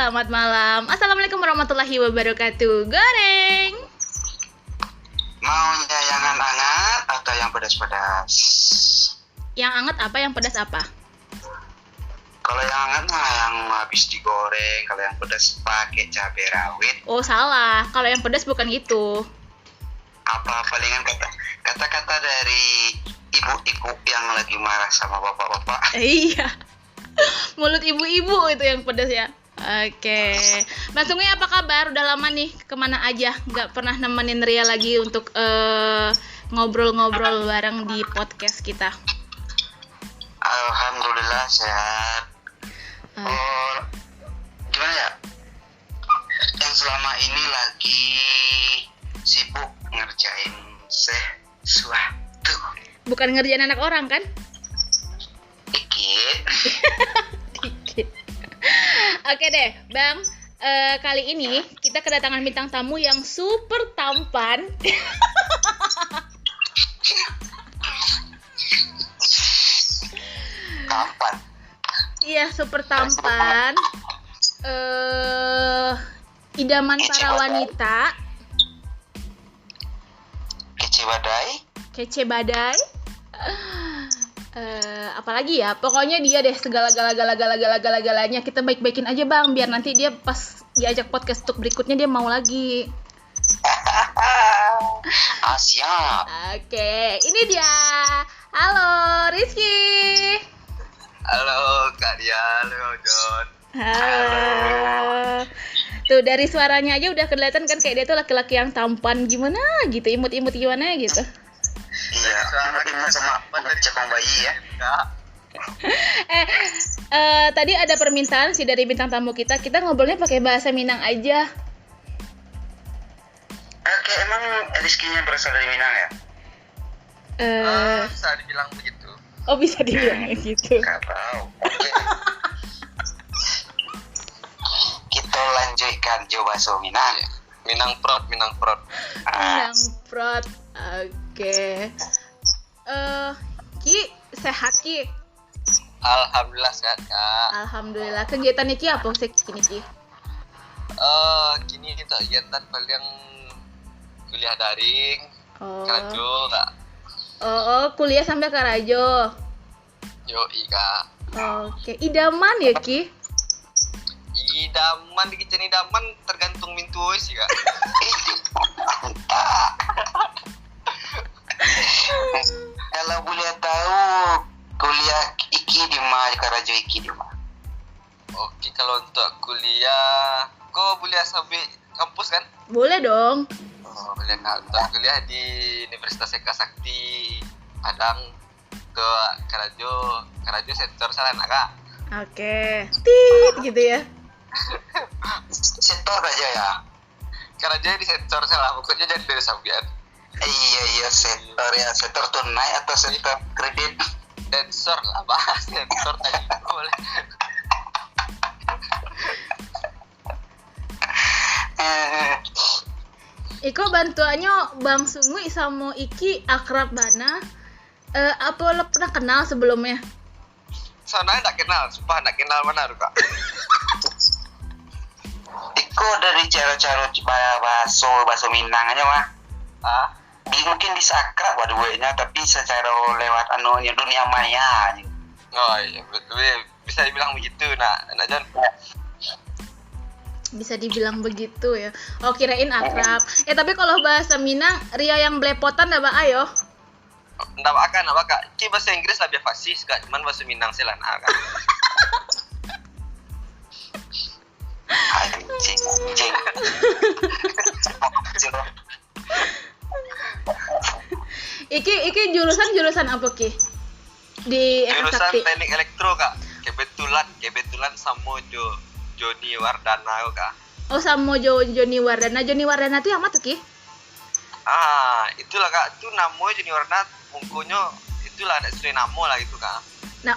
selamat malam. Assalamualaikum warahmatullahi wabarakatuh. Goreng. Maunya yang hangat atau yang pedas-pedas? Yang hangat apa, yang pedas apa? Kalau yang hangat mah yang habis digoreng, kalau yang pedas pakai cabai rawit. Oh, salah. Kalau yang pedas bukan gitu. Apa palingan kata-kata dari ibu-ibu yang lagi marah sama bapak-bapak. Iya. Mulut ibu-ibu itu yang pedas ya. Oke. Mas Sungguh, apa kabar? Udah lama nih kemana aja? Nggak pernah nemenin Ria lagi untuk ngobrol-ngobrol bareng di podcast kita. Alhamdulillah sehat. Oh, gimana ya? Yang selama ini lagi sibuk ngerjain sesuatu. Bukan ngerjain anak orang kan? Dikit. Dikit. Oke deh, Bang. Kali ini kita kedatangan bintang tamu yang super tampan. Kapan? Iya, super tampan. Idaman para wanita. Kece badai. Kece badai. Apalagi ya, pokoknya dia deh segala-galanya. Kita baik-baikin aja Bang, biar nanti dia pas diajak podcast untuk berikutnya dia mau lagi. Siap. Oke, ini dia. Halo Rizky. Halo Kak Dia, halo John. Halo. Tuh dari suaranya aja udah kelihatan kan kayak dia tuh laki-laki yang tampan gimana gitu, imut-imut gimana gitu. Iya, suara sama cekong bayi ya. Tadi ada permintaan sih dari bintang tamu kita ngobrolnya pakai bahasa Minang aja. Oke, emang Rizky-nya berasal dari Minang ya? Bisa dibilang begitu. Oh, bisa dibilang gitu. Gak tahu. Oke. Kita lanjutkan coba bahasa Minang. Minang prot. Minang prot. Oke. Ki, sehat Ki? Alhamdulillah sehat Kak. Alhamdulillah. Kegiatan Ki apa sih kini Ki? Kini kita kegiatan paling kuliah daring. Karajo Kak. Oh, kuliah sampai Karajo. Yoi Kak. Oke, idaman ya Ki? Idaman di kitchen idaman tergantung mintu sih Kak. Kalau boleh tahu kuliah Iki di mana, Karajo Iki di mana? Oke, kalau untuk kuliah, kok boleh sampai kampus kan? Boleh dong. Oh, boleh Kak. Untuk kuliah di Universitas Eka Sakti Padang ke Karajo sektor sana Kak. Oke. Tit gitu ya. Sektor aja ya. Karajo di sektor salah, pokoknya jadi dari Sambian. Iya sektor tunai atau sektor kredit? Sensor lah bahas sensor tadi boleh. Iko bantuannya Bang Sungguh sama Iki akrab bana. Apa lo pernah kenal sebelumnya? Soalnya nggak kenal, sumpah nggak kenal mana Kak. Iko dari cara-cara bahasa Minang aja mah. Mungkin bisa akrab dua-duanya, tapi secara lewat dunia maya. Oh iya, betul, bisa dibilang begitu, John. Bisa dibilang begitu ya. Oh, kirain akrab. Tapi kalau bahasa Minang, Ria yang belepotan dah Mbak Ayo. Nggak bakal. Ki bahasa Inggris lebih fasih, Kak. Cuman bahasa Minang sih lah, Kak. Anjing. Iki jurusan apa Ki? Di Jurusan Sakti. teknik elektro Kak. Kebetulan sama Joni Wardana Kak. Oh, sama Joni Wardana. Joni Wardana itu yang mana tuh Ki? Itulah Kak. Itu namanya Joni Wardana, mungkunya itulah ada sesuai nama lah gitu Kak.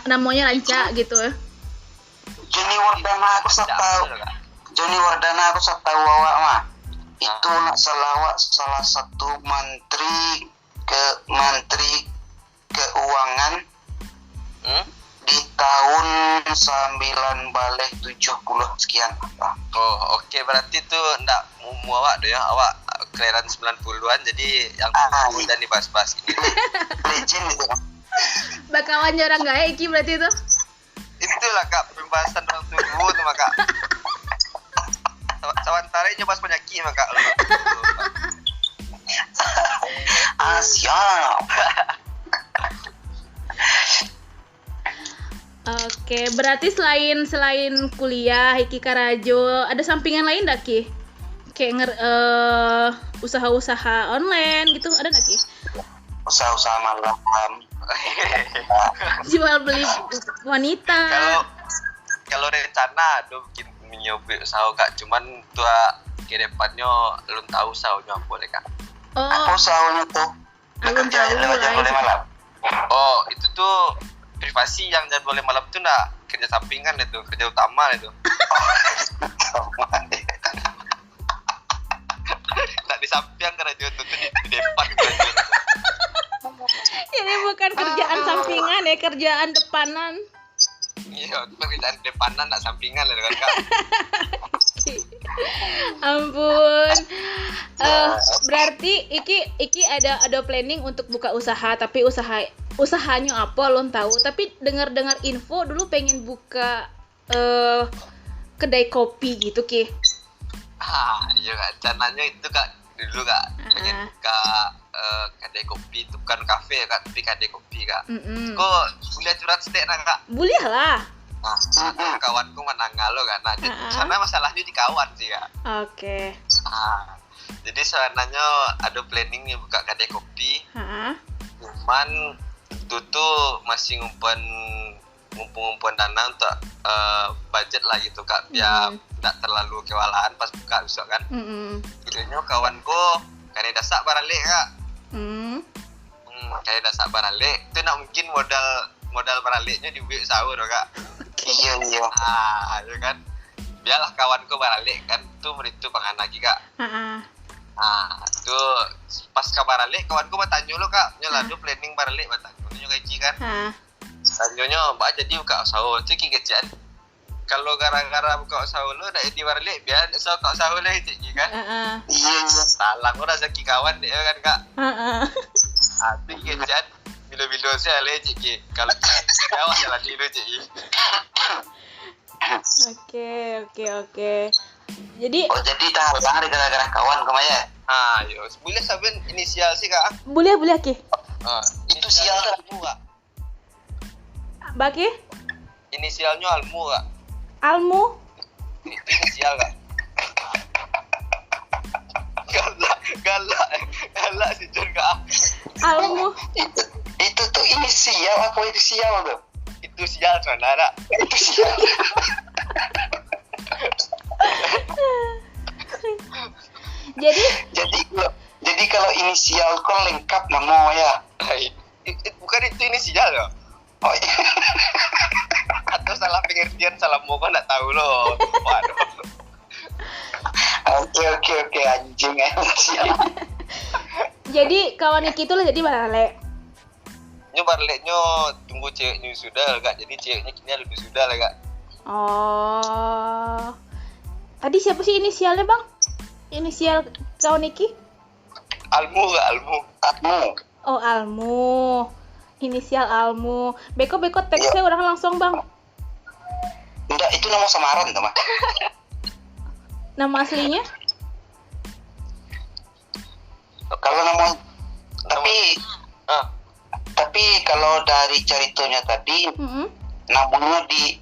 Namanya Ranca gitu ya. Joni Wardana aku tahu awak mah. Itu salah satu menteri keuangan di tahun 9 balik 70 sekian. Oh, oke, berarti tuh ndak mu awak deh ya. Awak kelahiran 90-an, jadi yang udah dibahas-bahas ini. Legend itu. Bakalan orang gae iki berarti itu. Itulah Kak pembahasan orang tua tuh Kak. Sawantara nyoba penyakit Kak. Siap. Oke, berarti selain kuliah Iki Karajo, ada sampingan lain dak Ki? Kayak usaha-usaha online gitu, ada nggak Ki? Usaha-usaha malam. Jual beli wanita. Kalau rencana aduh bikin nyoba usaha Kak, cuman tua ke depannya belum tahu usahanya apa deh Kak. Apa usahanya tuh? Belum tahu lah. Boleh malam. Oh, itu tuh privasi yang jangan boleh malam tuh nak kerja sampingan itu, kerja utama itu. Nak di samping kerja itu tuh di depan kerja. Ini bukan kerjaan sampingan ya, kerjaan depanan. Iya, kerjaan depanan nak sampingan lah kan Kak. Ampun. Berarti iki ada planning untuk buka usaha, tapi usahanya apa belum tahu. Tapi dengar info dulu pengen buka kedai kopi gitu Ki. Iya Kak, rencananya itu Kak dulu Kak pengen buka kedai kopi, itu bukan kafe Kak, tapi kedai kopi Kak. Kok boleh curhat sedek nak Kak? Boleh lah. Nah, kawanku menanggal lo kan. Nah, sana masalahnya di kawan sih Kak. Oke. Jadi sebenarnya ada planning nih buka kedai kopi. Cuman itu tuh masih ngumpul dana untuk budget lah gitu Kak, biar tidak terlalu kewalahan pas buka besok kan. Idenya kawanku kan dasak baralik Kak. Kayak dasak baralik itu nak mungkin modal baraliknya di buik sahur Kak. Iya. Ya kan. Biarlah kawanku baralik kan tuh meritu pangan lagi Kak. Tuh pas ke baralik kawanku bertanya lo Kak, nyolado planning baralik bertanya kayak kan. Tanyonya mbak jadi buka usaha itu kekecian. Kalau gara-gara buka usaha lo dah di baralik biar so buka usaha lo itu kan. Iya. Salah lo rezeki kawan dia kan Kak. Tapi kekecian bila-bila saya lecik kalau jawab jalan dulu cik. Oke. Jadi dah lari gara-gara kawan kemaya. Yo, boleh saben inisial sih Kak. Boleh Ki. Itu sial Almu Kak. Baki? Inisialnya Almu Kak. Almu? Itu inisial Kak. Galak si Jun Kak. Almu. Itu tuh inisial apa itu sial tuh? Itu sial saudara. Itu sial. Jadi kalau inisial kau lengkap nama ya. Bukan itu inisial loh. Oh iya. Atau salah pengertian, salah mau kau nggak tahu loh. Waduh. Oke anjing. Jadi kawan Iki itu lah jadi barale. Baraleknya tunggu ceweknya sudah Kak. Jadi ceweknya kini lebih sudah lah Kak. Oh. Tadi siapa sih inisialnya Bang? Inisial kawan Iki? Almu Kak, Almu. Oh Almu. Inisial Almu. Beko teksnya udah langsung Bang. Enggak, itu nama samaran tuh mah. Nama aslinya? Kalau nama tapi kalau dari ceritanya tadi namanya di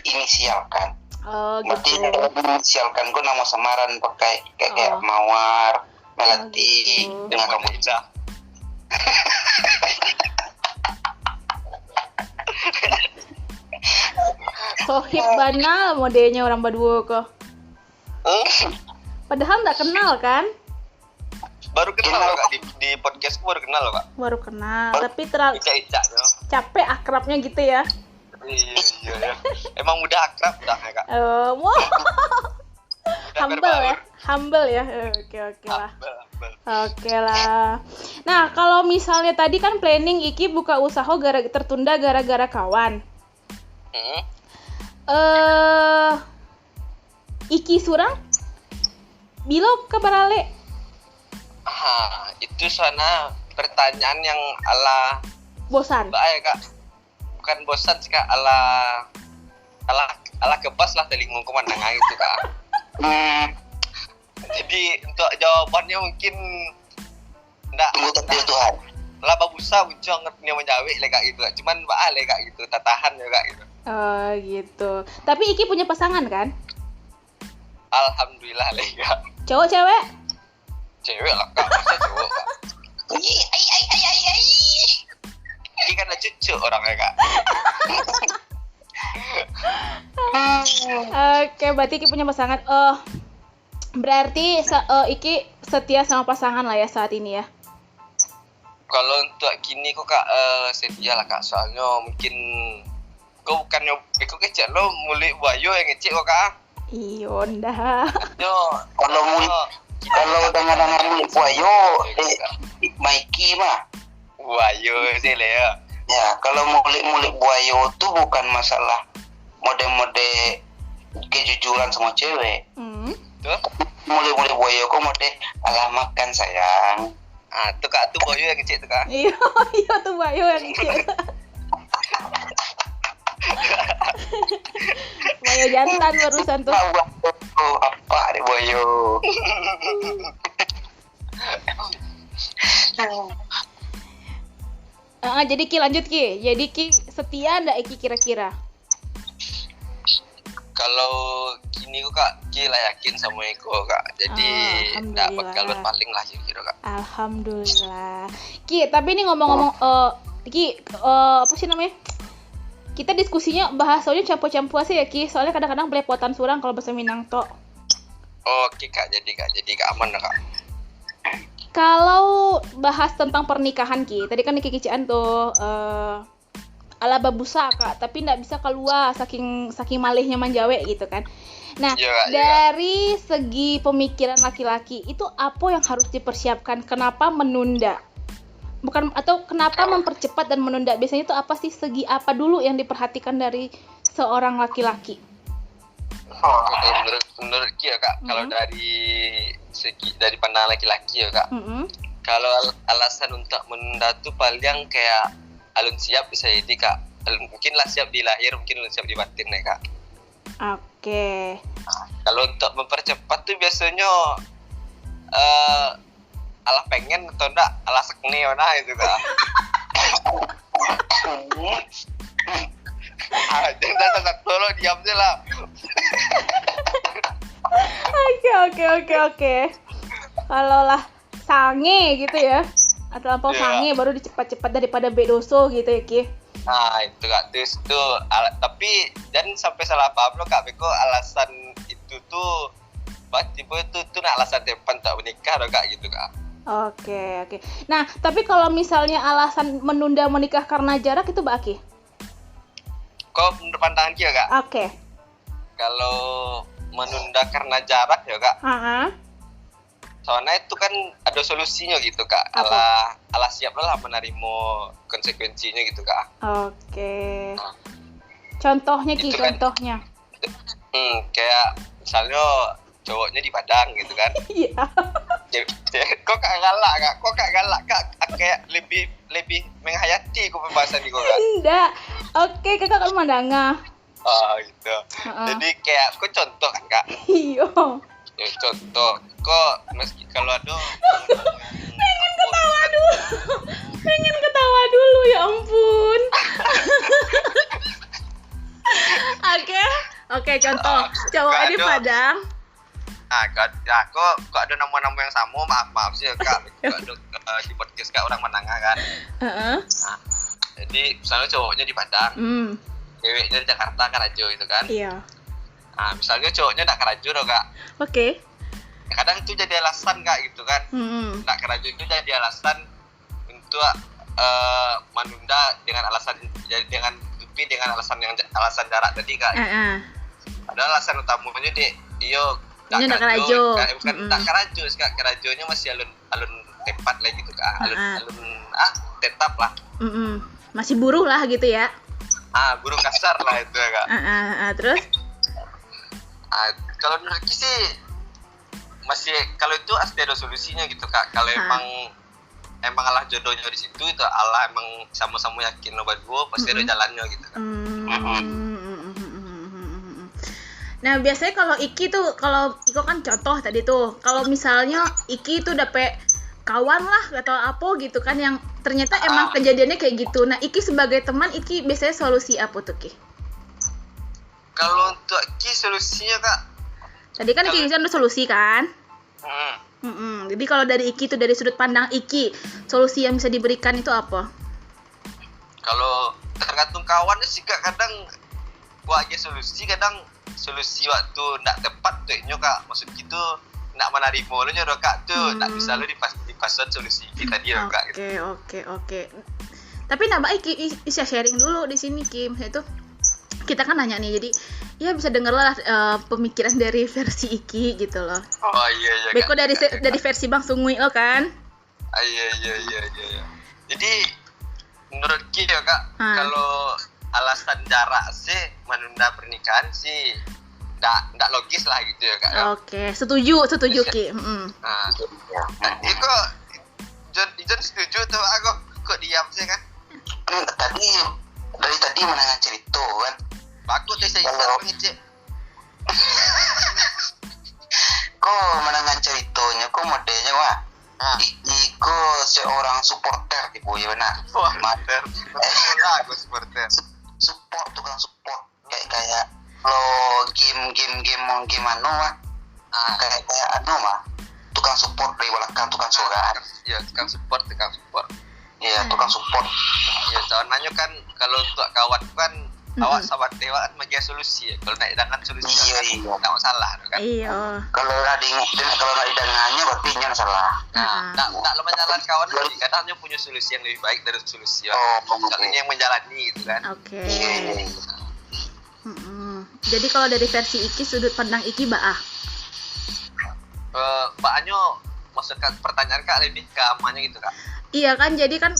inisialkan. Oh berarti gitu. Inisialkan gue nama samaran pakai kayak Mawar, Melati, gitu. dengan kamu Ida. Sohib banal modenya orang berdua kok. Padahal nggak kenal kan? Baru kenal Kak di podcastku baru kenal Kak. Baru kenal, tapi terlalu Ica capek akrabnya gitu ya. Iya. Emang udah akrab dah ya Kak. Wow. Humble ya. Oke lah. Nah, kalau misalnya tadi kan planning Iki buka usaha tertunda gara-gara kawan. Iki surang bilo kabar ale. Itu sana pertanyaan yang ala Bosan. ya kak, bukan bosan sih kak, ala kebas lah telingung kemandangan itu kak. Jadi untuk jawabannya mungkin ndak Tuhan. lah babusa uncong ngerti menjawab le kak gitu kak. Cuman le kak gitu, tatahan ya kak gitu. Oh gitu. Tapi Iki punya pasangan kan? Alhamdulillah le kak. Cowok cewek? Cewek lah kak, masa cowok kak. Ini kan ada cucu orangnya kak. Oke, berarti Iki punya pasangan. Berarti Iki setia sama pasangan lah ya saat ini ya? Kalau untuk kini kok kak setia lah kak, soalnya mungkin kau bukan kau kecil lo mulai buayo yang ngecek kok kak. Iyo dah. Yo, Kalau dengan mulik buayo, Mikey mah. buayo sih le ya. Ya, kalau mulik buayo tuh bukan masalah mode-mode kejujuran sama cewek. Tuh, Mulik buayo kok mode alah makan sayang. tuh kak tuh buayo yang ngecek tuh kak. Iya tuh Bayu yang kecil. Bayu jantan barusan tuh. Apa deh buayo? Jadi Ki lanjut Ki. Jadi Ki setia ndak Ki kira-kira? Kalau kini kok kak, Ki lah yakin sama Eko kak. Jadi nggak bakal berpaling lah kira-kira kak. Alhamdulillah. Ki, tapi ini ngomong-ngomong Ki, apa sih namanya? Kita diskusinya bahasanya campur-campur sih ya Ki. Soalnya kadang-kadang belepotan surang kalau bahasa Minang tok. Oke kak, jadi kak aman lah kak. Kalau bahas tentang pernikahan Ki, tadi kan Ki Kician tuh ala babusa kak, tapi nggak bisa keluar saking malihnya manjawe gitu kan. Nah, dari segi pemikiran laki-laki itu apa yang harus dipersiapkan? Kenapa menunda? Bukan, atau kenapa mempercepat dan menunda? Biasanya itu apa sih, segi apa dulu yang diperhatikan dari seorang laki-laki? Menurut Ki ya kak, kalau dari pandangan laki-laki ya kak, kalau alasan untuk menunda tuh paling kayak alun siap bisa jadi kak, mungkin lah siap di lahir, mungkin alun siap di batin ya kak. Oke. Kalau untuk mempercepat tuh biasanya alah pengen atau enggak alah sekne mana itu kak. Jangan satu lo diam aja lah. Oke. Kalau lah sange gitu ya, atau lampau sange baru dicepat-cepat daripada bedoso gitu ya Ki. Nah itu kak, terus tuh tapi dan sampai salah paham lo kak Beko, alasan itu tuh tipe itu tuh alasan depan tak menikah lo kak gitu kak. Oke. Nah tapi kalau misalnya alasan menunda menikah karena jarak itu Baki? Kok menurut pandangan Ki ya kak? Oke. Kalau menunda karena jarak ya kak, soalnya itu kan ada solusinya gitu kak. Ala siap lah menerima konsekuensinya gitu kak. Oke. Contohnya Ki, contohnya. Kayak misalnya cowoknya di Padang gitu kan. Iya. Kok kak galak kak? Kayak lebih menghayati kok pembahasan di kok kak. Enggak. Oke, kakak kan mandanga. Oh gitu. Jadi kayak kok contoh kan kak? Iya. Ya, contoh. Kok meski kalau ada pengen ketawa dulu ya ampun. Oke, contoh cowok di Padang. Kok ada nama-nama yang sama, maaf sih kak. Kok ada di podcast kak orang menangah kan. Nah, jadi misalnya cowoknya di Padang, ceweknya di Jakarta, Karajo itu kan. Iya. Nah, misalnya cowoknya nggak Karajo dong kak. Oke. Kadang itu jadi alasan kak gitu kan. Nggak Karajo itu jadi alasan untuk menunda dengan alasan alasan jarak tadi kak. Padahal alasan utamanya nggak Karajo. Bukan nggak Karajo, kak. Karajonya masih alun tepat lah gitu kak. Alun tetap lah. Masih buruh lah gitu ya. guru kasar lah itu ya kak. Terus kalau menurut sih masih, kalau itu pasti ada solusinya gitu kak. Kalau emang Allah jodohnya di situ, itu Allah emang sama-sama yakin lo berdua pasti ada jalannya gitu kak. Nah biasanya kalau Iki tuh, kalau Iko kan contoh tadi tuh, kalau misalnya Iki tuh dapet kawan lah atau apa gitu kan yang ternyata emang kejadiannya kayak gitu. Nah Iki sebagai teman, Iki biasanya solusi apa tuh Ki? Kalau untuk Iki solusinya kak, tadi kan Iki kan udah solusi kan? Jadi kalau dari Iki tuh, dari sudut pandang Iki, solusi yang bisa diberikan itu apa? Kalau tergantung kawannya sih kak, kadang gua aja solusi, kadang solusi waktu ndak tepat tuh kak, maksud gitu ndak menerima lo nyodo kak tuh ndak bisa lo dipasang solusi kita dia kak gitu. Oke. Tapi nambah Iki bisa sharing dulu di sini Kim, itu kita kan nanya nih, jadi ya bisa denger lah pemikiran dari versi Iki gitu loh. Oh iya. Beko dari versi Bang Sungui lo kan. Iya. Jadi menurut Ki ya kak, kalau alasan jarak sih menunda pernikahan sih ndak logis lah gitu ya kak. Oke, setuju Ki. Iko Ijon setuju tuh, aku kok diam sih kan? Dari tadi menangan cerita kan. Aku tuh saya ngecek. Kok menangan ceritanya, kok modelnya wah. Iko seorang supporter tipu ya benar. Supporter. Aku supporter. Tukang support kayak lo game anu mah kayak anu mah tukang support dari belakang, tukang sogaan. Iya, tukang support. Iya, tukang support. Iya, soalnya kan kalau untuk kawan kan awak sahabat dewa kan bagi solusi ya. Kalau nak dengan solusi iya. Tak masalah kan. Iya. Kalau nak dengannya berarti nya salah. Tak lo menjalan kawan lagi, kadang hanya punya solusi yang lebih baik dari solusi ya. Soalnya yang menjalani gitu kan. Oke. Jadi kalau dari versi Iki, sudut pandang Iki Baah. Baahnya maksudkan pertanyaan kak lebih ke amannya gitu kak. Iya kan, jadi kan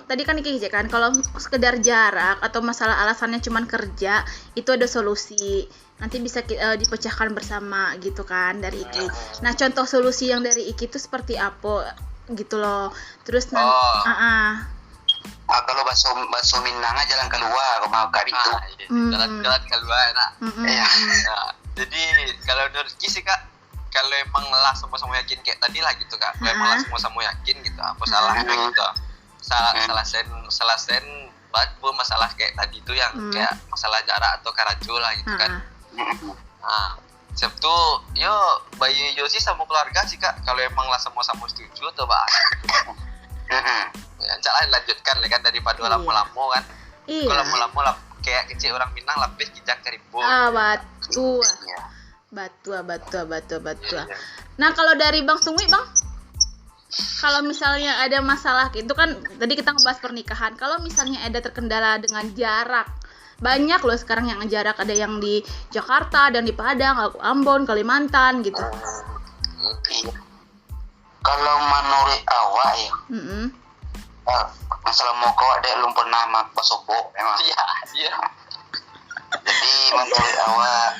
tadi kan Iki kan kalau sekedar jarak atau masalah alasannya cuma kerja, itu ada solusi. Nanti bisa dipecahkan bersama gitu kan dari Iki. Nah, contoh solusi yang dari Iki itu seperti apa gitu loh. Terus kalau bakso Minang jalan keluar rumah kak itu. Jalan keluar enak. Jadi kalau menurut Ki sih kak, kalau emang lah sama-sama yakin kayak tadi lah gitu kak, kalau emang lah sama-sama yakin gitu, apa salahnya gitu. Selesai buat masalah kayak tadi itu yang kayak masalah jarak atau karajo lah gitu kan. Sebtu yo bayi yo sih sama keluarga sih kak, kalau emang lah sama-sama setuju atau ya jalan lanjutkan lah kan, daripada lama-lama kan. Iya. Kalau lama-lama kayak kecil orang Minang lebih kijak keribu. Batu. Nah kalau dari Bang Sungwi Bang, kalau misalnya ada masalah itu kan tadi kita ngebahas pernikahan, kalau misalnya ada terkendala dengan jarak, banyak loh sekarang yang jarak, ada yang di Jakarta dan di Padang, Ambon, Kalimantan gitu. Kalau menurut awak ya, masalah moko ada belum pernah pasobo emang. Iya. Jadi menurut awak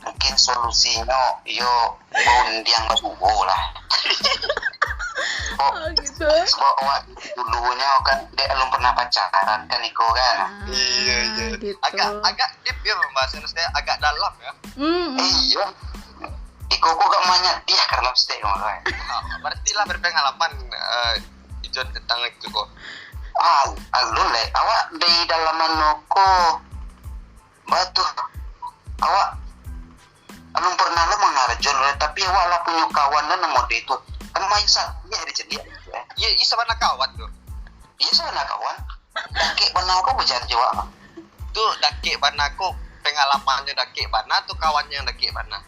mungkin solusinya yo undiang babubo lah. Gitu. Sebab awak dulunya kan dia belum pernah pacaran kan Iko kan. Iya. Gitu. Agak deep ya pembahasannya, saya agak dalam ya. Iya. Iko kok gak banyak dia karena stay makanya. Berarti lah berpengalaman Ijon tentang itu kok. Alun le, awak di dalam manoko batu, awak belum pernah lo mengarjon tapi awak lah punya kawan dan mode itu, kan main saja di cedia. Iya, sama nak kawan tuh. Iya sama nak kawan. Daki bana aku bicara Jawa. Tuh daki bana aku pengalamannya daki bana tuh kawannya yang daki bana.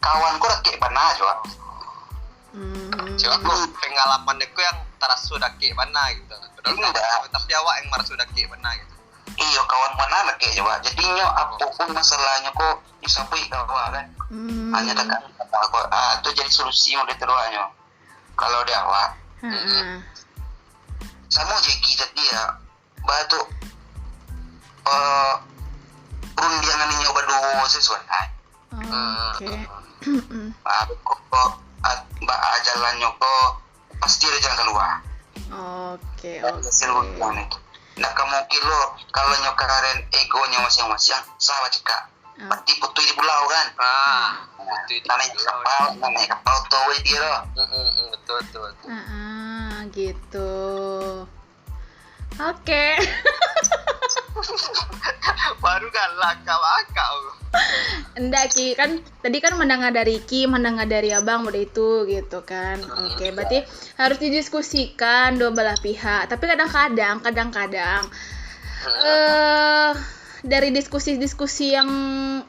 Kawanku daki bana Jawa. Coba aku pengalamannya aku yang terasu daki mana gitu. Tapi awak yang merasu daki mana gitu. Iya kawan mana daki Jawa. Jadinya apapun masalahnya kok disapui kawan kan. Hanya dekat aku. Itu jadi solusi udah teruanya. Kalau dia awak. Sama Jeki tadi ya. Batu perundiangan ini nyoba dua sesuai. Oke. Mbak jalannya kok pasti ada jalan keluar. Oke. Nah kamu kilo kalau nyokaren egonya masing-masing salah cekak. Pasti putui di pulau kan. Putui di pulau. Naik kapal tuh dia loh. Betul. Gitu. Oke. Baru galak kau. Enggak Ki, kan tadi kan mendengar dari Ki, mendengar dari Abang udah itu gitu kan. Oke, berarti harus didiskusikan dua belah pihak. Tapi kadang-kadang dari diskusi-diskusi yang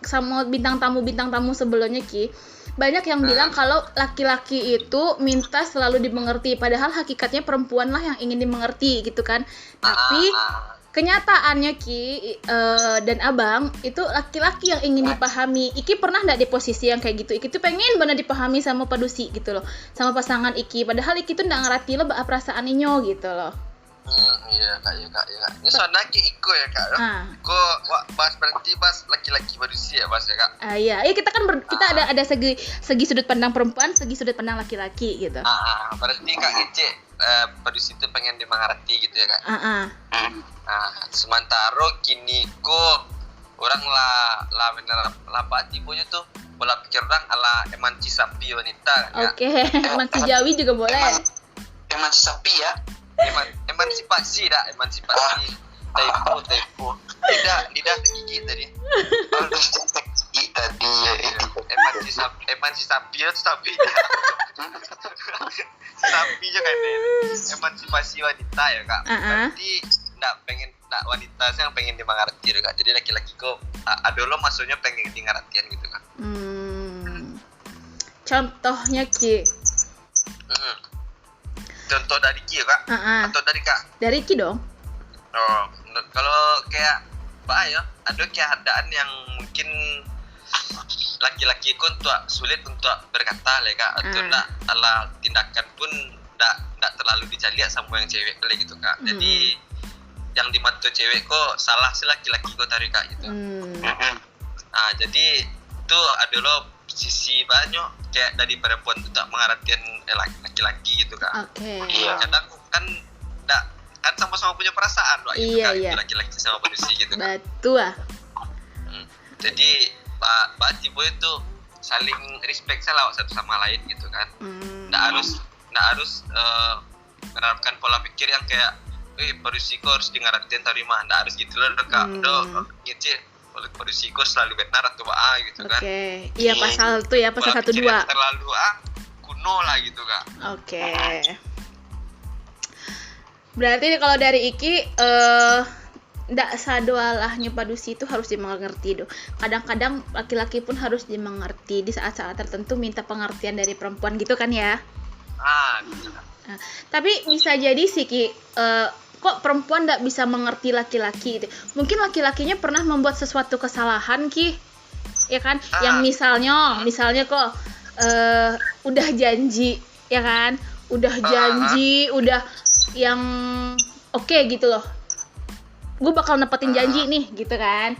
sama bintang tamu sebelumnya Ki, banyak yang bilang kalau laki-laki itu minta selalu dimengerti, padahal hakikatnya perempuan lah yang ingin dimengerti gitu kan. Tapi kenyataannya Ki dan Abang itu laki-laki yang ingin dipahami. Iki pernah nggak di posisi yang kayak gitu? Iki tuh pengen bener dipahami sama Padusi gitu loh, sama pasangan Iki. Padahal Iki tuh nggak ngerti lo perasaan inyo gitu loh. Iya kak. Ini soalnya Iko ya kak. Iko bahas berarti bahas laki-laki Padusi ya bahas ya kak. Iya. Kita kan kita ada segi sudut pandang perempuan, segi sudut pandang laki-laki gitu. Berarti kak Ngece Padusi itu pengen dimengerti gitu ya kak. Sementara kini ko orang lah tipenya tuh pola pikir orang ala emansipasi wanita. Oke. Emansi Jawi juga boleh. Emansipasi ya. Emansipasi. Typo. Lidah tergigit tadi. Emansipasi itu sapi. Sapi juga kan. Emansipasi wanita ya kak. Berarti nggak wanita yang pengen dimengerti ya kak. Jadi laki-laki kok lo maksudnya pengen dimengertian gitu kan. Contohnya Ki. Contoh dari Ki ya kak? Atau dari kak? Dari Ki dong. Kalau kayak Mbak ya, ada keadaan yang mungkin laki-laki itu sulit untuk berkata lah kak, atau ala tindakan pun tidak terlalu dicaliak sama yang cewek kali gitu kak. Jadi yang di mata cewek kok salah si laki-laki kok tarik kak gitu. Jadi itu adalah sisi banyak kayak dari perempuan itu tak mengartian laki-laki gitu kak. Kadang kan sama-sama punya perasaan loh gitu kak. Laki-laki sama Padusi gitu kak. Betul. Jadi Pak Tibo itu saling respect salah satu sama lain gitu kan. Nggak harus menerapkan pola pikir yang kayak Padusi kok harus dengarkan terima. Nggak harus gitu loh kak. Gitu Padusi kok selalu benar atau gitu kan. Iya pasal tuh ya, pasal 1-2 terlalu kuno lah gitu kak. Berarti kalau dari Iki ndak sadoalahnya Padusi itu harus dimengerti doh. Kadang-kadang laki-laki pun harus dimengerti di saat-saat tertentu, minta pengertian dari perempuan gitu kan ya. Gitu. Tapi bisa jadi sih Ki, kok perempuan ndak bisa mengerti laki-laki itu. Mungkin laki-lakinya pernah membuat sesuatu kesalahan Ki, ya kan? Yang misalnya kok udah janji, ya kan? Udah janji, udah yang oke gitu loh. Gue bakal nepetin janji nih gitu kan.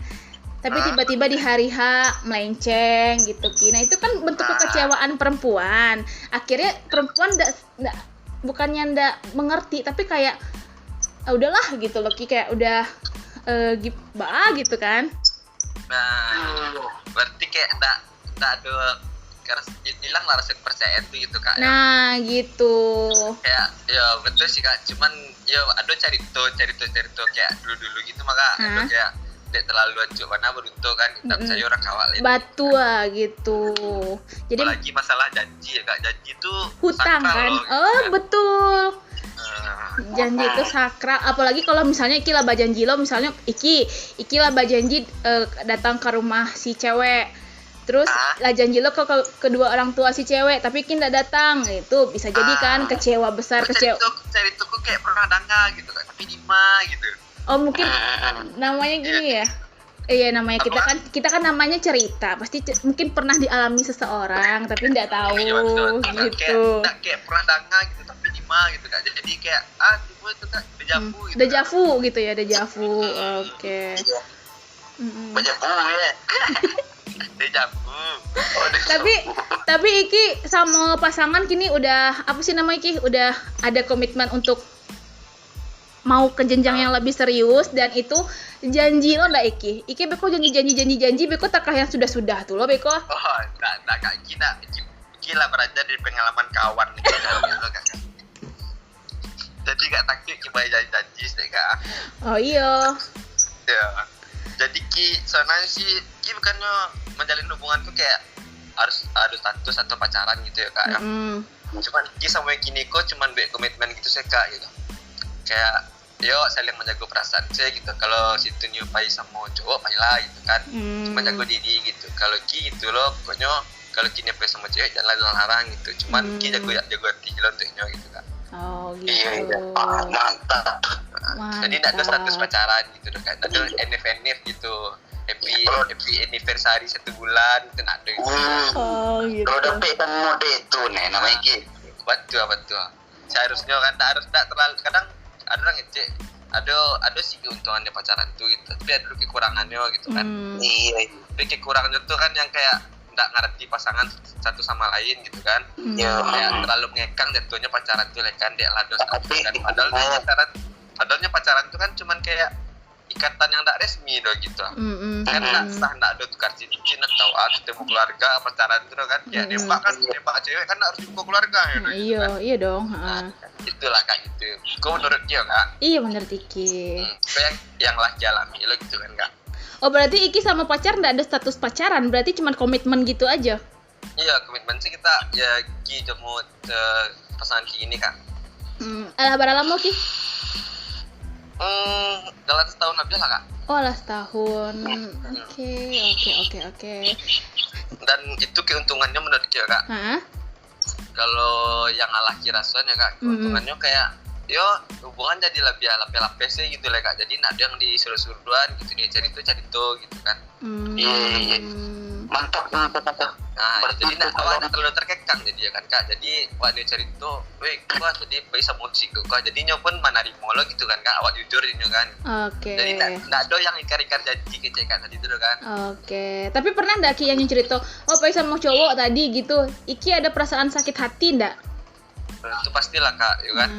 Tapi tiba-tiba di hari H melenceng gitu Ki. Nah itu kan bentuk kekecewaan perempuan. Akhirnya perempuan bukannya ndak mengerti, tapi kayak udahlah gitu loh Ki, kayak udah gitu kan. Berarti kayak ndak ada hilang lah rasa kepercayaan tuh gitu kak. Gitu. Kayak ya betul sih kak. Cuman ya ada cerita kayak dulu gitu maka ada kayak tidak terlalu acuh karena beruntung kan tidak percaya orang kawalin. Batu gitu. Jadi apalagi masalah janji ya kak. Janji itu hutang kan. Betul. Janji itu sakral, apalagi kalau misalnya Iki laba janji lo, misalnya Iki laba janji datang ke rumah si cewek. Terus lah janji lo ke kedua orang tua si cewek, tapi Iki nggak datang, itu bisa jadi kan kecewa besar, Cari tuh kayak pernah danga gitu kan, tapi Dima gitu. Oh mungkin namanya gini ya. Iya namanya kita kan namanya cerita, pasti mungkin pernah dialami seseorang tapi nggak tahu gitu. Kayak pernah danga gitu, tapi Dima lima gitu Kak. Jadi kayak tiba itu Kak dejavu gitu. Dejavu. Oke. Dejavu ya. Dejavu. Tapi Iki sama pasangan kini udah apa sih namanya Iki? Udah ada komitmen untuk mau ke jenjang yang lebih serius, dan itu janji lo ndak Iki? Iki beko janji beko takah yang sudah tuh lo beko? Oh, enggak Kak Iki lah belajar dari pengalaman kawan gitu Kak. Jadi gak takut Ki bayar janji sih Kak. Oh iya. Ya. Jadi Ki soalnya sih Ki bukannya menjalin hubungan tuh kayak harus status atau pacaran gitu ya Kak. Cuman Ki sama yang kini kok cuman buat komitmen gitu sih Kak gitu. Kayak saling menjaga perasaan saya gitu. Kalau situ nyupai sama cowok lah gitu kan. Cuma jaga diri gitu. Kalau Ki gitu loh pokoknya kalau Ki nyupai sama cewek jangan larang gitu. Cuman Ki jaga hati lo untuknya gitu Kak. Oh gitu. Iya. Mantap. Jadi tidak ada status pacaran gitu kan. Ada NF gitu. Happy anniversary 1 bulan itu nak ada gitu. Oh gitu. Kalau dapat kan mode itu nih namanya Ki. Betul. Seharusnya kan tak terlalu kadang ada orang ngecek ada sih keuntungannya pacaran tuh gitu, tapi ada kekurangannya gitu kan. Iya. Tapi kekurangannya tuh kan yang kayak nggak ngerti pasangan satu sama lain gitu kan. Kayak terlalu mengekang jatuhnya pacaran tuh kan dia lados kan. Padahal pacaran tuh kan cuman kayak ikatan yang tidak resmi doh gitu. Kan nggak ada tukar cincin atau ketemu keluarga pacaran itu kan. Ya nembak cewek kan harus jumpa keluarga ya. Iya dong. Itulah Kak gitu. Kau menurut dia Kak? Iya menurut Iki. Yang laki alami lo gitu kan Kak. Oh berarti Iki sama pacar nggak ada status pacaran, berarti cuma komitmen gitu aja? Iya komitmen sih kita ya Ki jemu pasangan Ki ini Kak. Berapa lama Ki? Dalam setahun lebih lah Kak. Oh lah setahun. Oke. Dan itu keuntungannya menurut Ki Kak. Kalau yang laki rasanya Kak, keuntungannya kayak hubungan jadi lebih lapis sih gitu lah Kak. Jadi ada yang disuruh-suruhan gitu nih cari tuh gitu kan. Iya. Mantap. Nah, jadi awalnya terlalu terkekang jadi ya kan Kak. Jadi waktu cari tuh, gua jadi bisa musik Kak. Jadinya pun menerima lo gitu kan Kak. Awak jujur ini kan. Oke. Jadi enggak ada yang ingkar-ingkar janji kece kan tadi itu kan. Oke. Tapi pernah enggak Ki yang cerita, pengen sama cowok tadi gitu. Iki ada perasaan sakit hati enggak? Itu pastilah Kak, ya kan.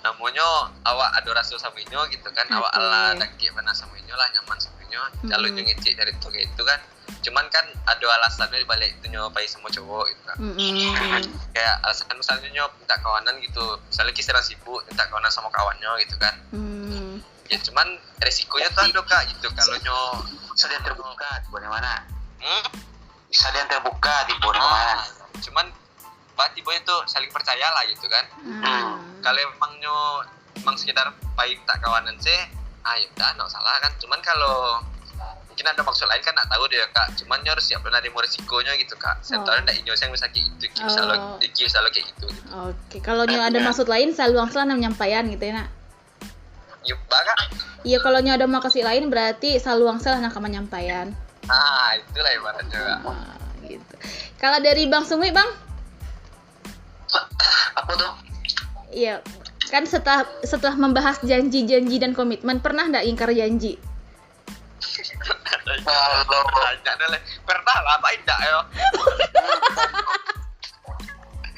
Namanya awak ada rasa sama inyo gitu kan. Awak ala daki mana sama inyo lah, nyaman sama inyo. Kalau inyo ngecek dari itu kayak itu kan. Cuman kan ada alasannya balik itu nyobai sama cowok gitu kan. Kayak alasan misalnya minta kawanan gitu. Misalnya kisah sibuk minta kawanan sama kawannya gitu kan. Ya cuman resikonya tuh ada Kak gitu. Kalau bisa dia terbuka di mana? Bisa dia terbuka di mana? Cuman tiba itu saling percaya lah gitu kan. Kalau emang sekedar baik tak kawanan sih, ya udah nggak salah kan. Cuman kalau mungkin ada maksud lain kan nggak tahu deh Kak. Cuman harus siap menerima resikonya gitu Kak. Setelah ndak inyo yang bisa kayak itu, bisa lo kayak gitu. Oke, kalau ada maksud lain saluang salah menyampaikan gitu ya nak. Yuk Kak. Iya kalau ada maksud lain berarti saluang salah nak menyampaikan. Itulah ibaratnya Kak. Gitu. Kalau dari Bang Sungwi Bang? Apa tuh? Iya, kan setelah membahas janji-janji dan komitmen, pernah nggak ingkar janji? Pernah lah, apa tidak ya?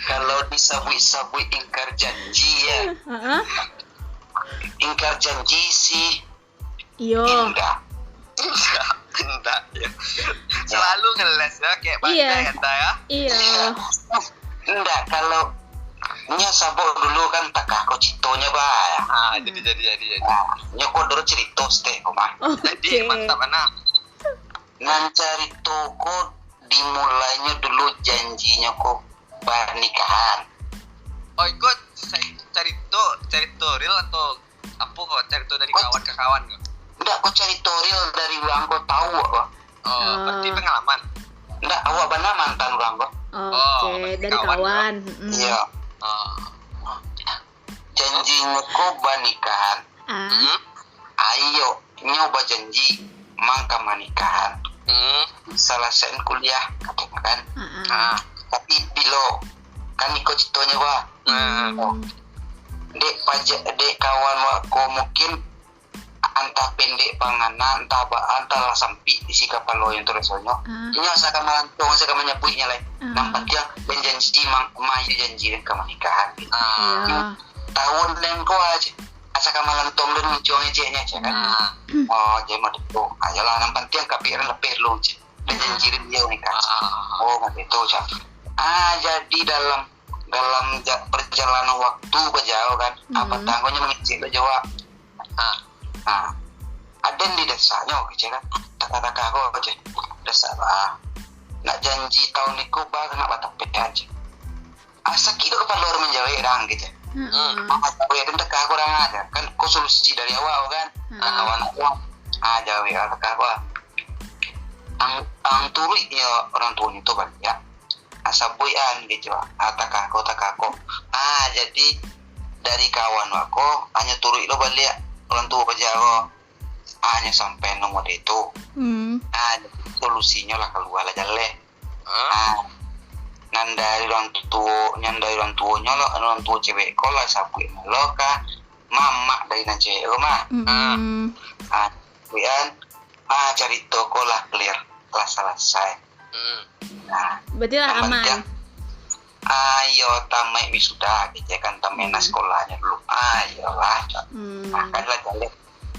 Kalau disabui ingkar janji ya. Ingkar janji sih. Enggak ya. Selalu ngeles ya kayak bangga ya. Iya. Enggak, kalau sabuk dulu kan takah kau citonya bah. Jadi. Kau dulu cerita stay mah. Jadi mantap anak. Nan cerita kau dimulainya dulu janjinya kau pernikahan. Oh ikut cerita real atau apa kau cerita dari kawan ke kawan kau? Enggak, kau cerita real dari orang kau tahu kau. Berarti pengalaman. Enggak, awak benar mantan orang kau. Oke, dari kawan. Iya. Janjinya kau pernikahan. Ayo nyoba janji mangka manikahan. Selesai kuliah kan. Tapi bilo kan ikut citonya bah. dek kawan wako mungkin antah pendek pangana antah lah sampi isi kapal lo yang teresonyo nya saka malantong saka menyapuinya lain nampak dia berjanji mayu janji dan kemenikahan tahun lain ko aja asaka malantong dan mencuangnya ceknya kan oh jadi mau itu ayolah nampak dia kapiran lebih lo dan janji dia nikah oh itu jadi dalam perjalanan waktu berjauh kan apa tangguhnya mengecil berjawab ada di desanya kecil kan kata-kata aku aja desa nak janji tahun ini ku bah nak batapet aja asa kilo kepala orang menjawab orang gitu aku ya tentang aku orang ada kan ku solusi dari awal kan kawan aku jawab kata aku ang turi ya orang tua itu kan ya asa buian gitu takaku jadi dari kawan aku hanya turi lo balik orang tua pejago hanya sampai nomor itu solusinya lah keluar lah jalan dari orang tuanya lo orang tua cewek kola sapu lo kah mama dari nan cewek rumah kemudian cari toko lah clear lah selesai berarti lah aman ayo tamai wisuda gitu kan tamai sekolahnya dulu ayolah kan lah jalan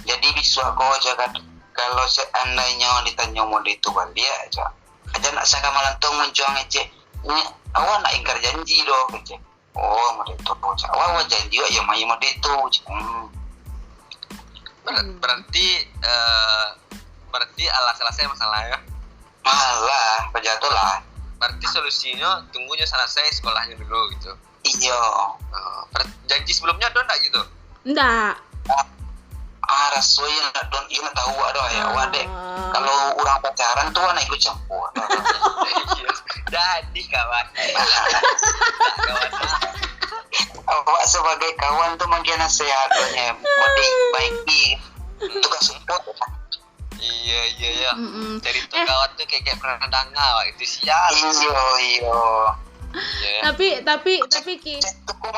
jadi bisa kau jaga kalau seandainya ditanya mau itu balik aja nak saka malantong menjuang aja awak nak ingkar janji doh gitu oh mau itu awak janji ya mau itu berarti alas-alasnya masalah ya malah pejatuh lah berarti solusinya tunggunya selesai sekolahnya dulu gitu iya janji sebelumnya ada enggak gitu enggak rasanya don ini tahu ada ya wadek kalau orang pacaran tuh anak ikut campur jadi kawan awak sebagai kawan tuh mungkin nasihatnya mesti baik tugas support iya cari tuh kawan tuh kayak pernah dengar itu sial tapi Ki itu kok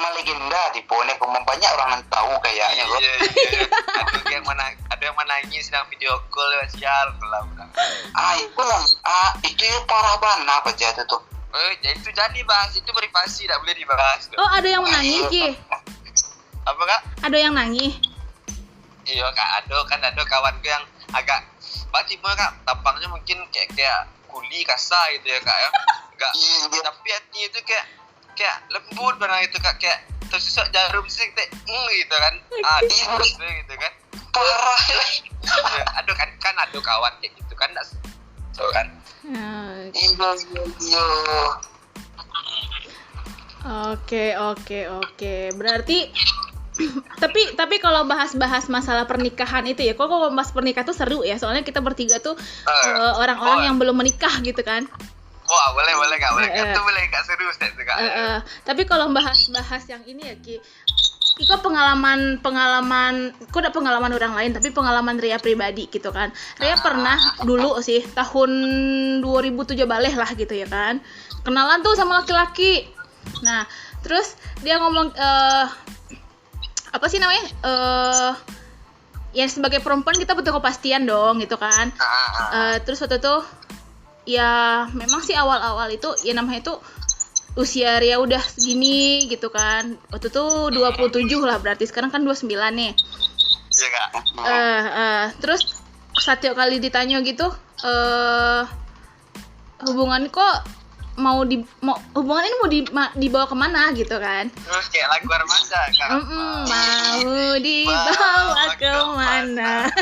malegenda di pone kok banyak orang yang tahu kayaknya kok ada yang menangis sedang video call sial itu parah banget apa jatuh tuh itu jadi bahas itu privasi tidak boleh dibahas ada yang menangis Ki apa kak ada yang nangis iya kak ada kawanku yang agak tipe kak tampangnya mungkin kayak kuli kasar gitu ya kak ya enggak tapi hatinya itu kayak lembut banget itu kak kayak tersusuk jarum sih gitu kan gitu kan parah ada kan ada kawan kayak gitu kan enggak so kan Oke. Berarti tapi kalau bahas masalah pernikahan itu ya, kalau bahas pernikahan tuh seru ya, soalnya kita bertiga tuh orang-orang yang belum menikah gitu kan. Wah, boleh Kak, itu boleh Kak, seru itu Kak. Tapi kalau bahas yang ini ya Ki, kok pengalaman udah pengalaman orang lain, tapi pengalaman Ria pribadi gitu kan. Ria pernah dulu sih tahun 2007 baleh lah gitu ya kan, kenalan tuh sama laki-laki. Nah terus dia ngomong apa sih namanya, ya sebagai perempuan kita butuh kepastian dong gitu kan. Terus waktu itu ya memang sih awal-awal itu ya namanya itu usia Ria udah segini gitu kan. Waktu itu 27 lah, berarti sekarang kan 29 nih. Iya Kak. Terus setiap kali ditanya gitu, hubungan kok hubungan ini mau dibawa kemana gitu kan? Terus kayak lagu remaja Kak. Mau dibawa kemana?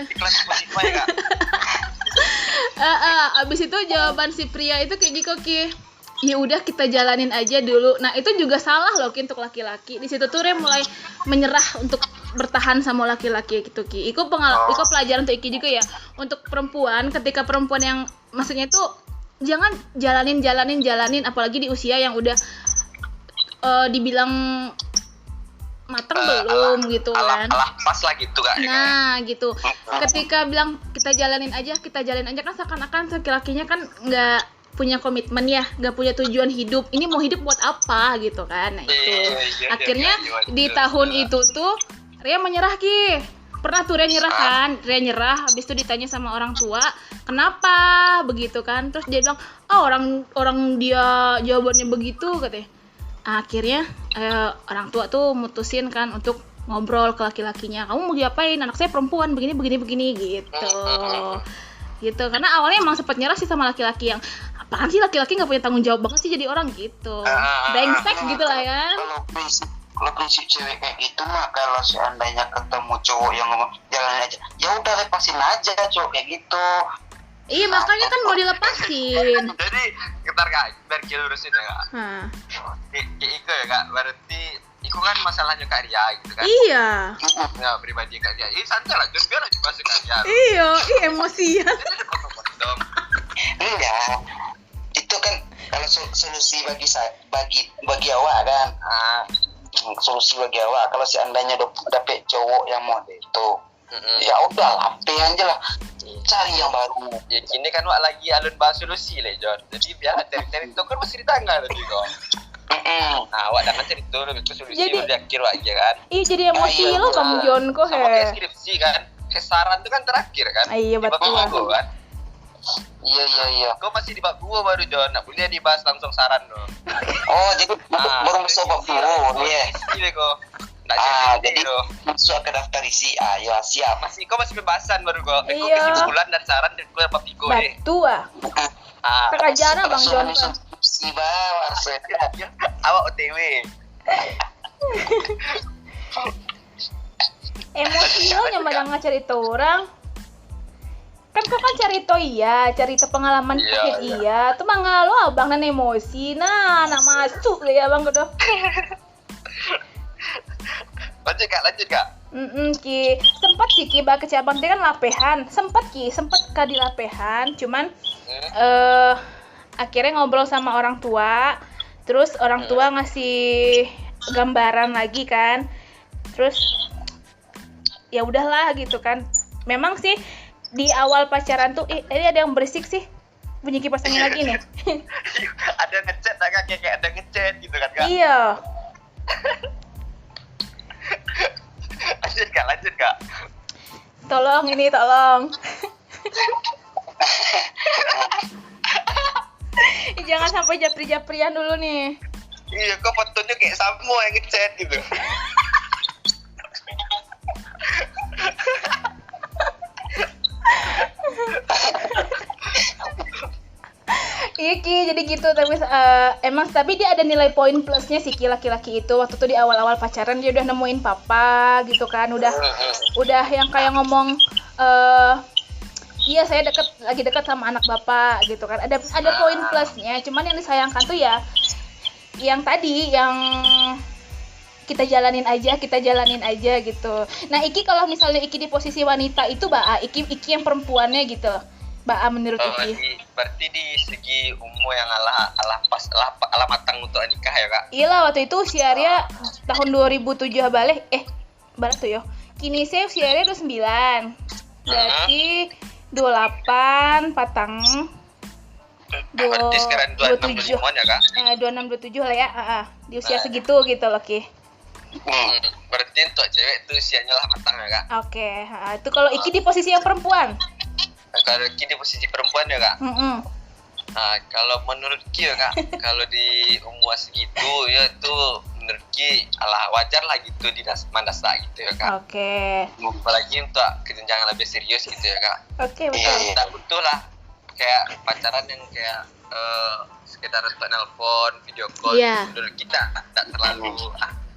Iklan Spotify Kak. Abis itu jawaban si pria itu kayak gitu Ki, ya udah kita jalanin aja dulu. Nah itu juga salah loh Ki untuk laki-laki. Di situ tuh Ria mulai menyerah untuk bertahan sama laki-laki gitu Ki. Itu pelajaran untuk Iki juga ya. Untuk perempuan, ketika perempuan yang maksudnya itu jangan jalanin apalagi di usia yang udah dibilang matang belum gitu kan. Pas lah gitu Kak. Nah gitu. Ketika bilang kita jalanin aja kan seakan-akan laki-lakinya kan nggak punya komitmen ya, nggak punya tujuan hidup. Ini mau hidup buat apa gitu kan? Nah itu. Akhirnya di tahun itu tuh Ria menyerah Ki. Pernah tuh Ria nyerah kan? Ria nyerah, habis itu ditanya sama orang tua, kenapa begitu kan? Terus dia bilang, orang dia jawabannya begitu katanya. Akhirnya orang tua tuh mutusin kan untuk ngobrol ke laki-lakinya, kamu mau diapain, anak saya perempuan begini gitu gitu. Karena awalnya emang sempat nyerah sih sama laki-laki yang apaan sih, laki-laki nggak punya tanggung jawab banget sih jadi orang gitu, brengsek gitu lah ya. Kalau prinsip cewek kayak gitu mah, kalau seandainya ketemu cowok yang ngomong jalan aja, ya udah lepasin aja cowok kayak gitu. Iya makanya kan mau dilepasin. Jadi ntar Kak, biar kita lurusin ya Kak. Iko ya Kak, berarti Iko kan masalahnya Kak Ria gitu kan. Iya. Ya pribadi Kak Ria, santai lah, biar aja bahas Kak Ria. Iya, emosian. Dong. Enggak, itu kan kalau solusi bagi awak kan. Solusi bagi awak, kalau seandainya dapet cowok yang model itu, ya udah lampe aja lah, cari yang baru. Ya kini kan wak lagi alun bahas solusi lah John, jadi biar cari itu kan masih di tangga tadi kok. Nah wak jangan cari itu lebih ke solusi udah akhir wak aja kan. Iya jadi emosi lo Bang John kok he. Sama kayak skripsi kan, saran itu kan terakhir kan. Iya betul kan. Iya. Kau masih di bab 2 baru John, nak boleh dibahas langsung saran lo. Oh jadi baru masuk bab 2 ya. Iya kok. Jadi masuk ke daftar isi. Ya siap. Kau masih pembahasan baru kok. Kau Iya. kesimpulan dan saran dari gue bab 3 deh. Betul Kakak Bang John. Si bawah saya. Awak OTW. Emosi lo nyampe cerita orang. Kan kok kan cerita pengalaman iya. Tuh mangga lo abang nan emosi. Nah masuk ya abang gitu. Lanjut kak. Ki sempat sih Ki bak kecabang dia kan lapehan. Sempat ka di lapehan, cuman akhirnya ngobrol sama orang tua. Terus orang tua ngasih gambaran lagi kan. Terus ya udahlah gitu kan. Memang sih di awal pacaran tuh ini ada yang berisik sih. Bunyi kipas angin lagi nih. Ada ngechat kayak ada ngechat gitu kan kak. Iya. Lanjut kak. Tolong. Jangan sampai japri-japrian dulu nih. Iya, kok fotonya kayak Samo yang ngechat gitu. Iya Ki, jadi gitu tapi dia ada nilai poin plusnya sih Ki, laki-laki itu. Waktu itu di awal-awal pacaran dia udah nemuin papa gitu kan, udah yang kayak ngomong iya saya lagi dekat sama anak bapak gitu kan. Ada poin plusnya, cuman yang disayangkan tuh ya yang tadi yang kita jalanin aja gitu. Nah Iki kalau misalnya Iki di posisi wanita itu Iki yang perempuannya gitu menurut Iki. Berarti di segi umur yang ala matang untuk nikah ya kak? Iya lah, waktu itu usia Ria tahun 2007 balik tuh yo. Kini saya usia Ria 29. Berarti 28 patang. Berarti sekarang 26 ya kak? 26 27 lah ya. Di usia segitu gitu loh Ki. Berarti untuk cewek itu usianya lah matang ya kak? Oke, itu kalau Iki di posisi yang perempuan. Kalau Ki di posisi perempuan ya kak? Nah, kalau menurut Ki ya kak, kalau di umur segitu ya itu menurut Ki wajar lah gitu di mandasa gitu ya kak. Oke. Apalagi untuk kejenjang lebih serius gitu ya kak. Oke, betul. Tak butuh lah kayak pacaran yang kayak sekedar untuk nelpon, video call. Menurut kita tak terlalu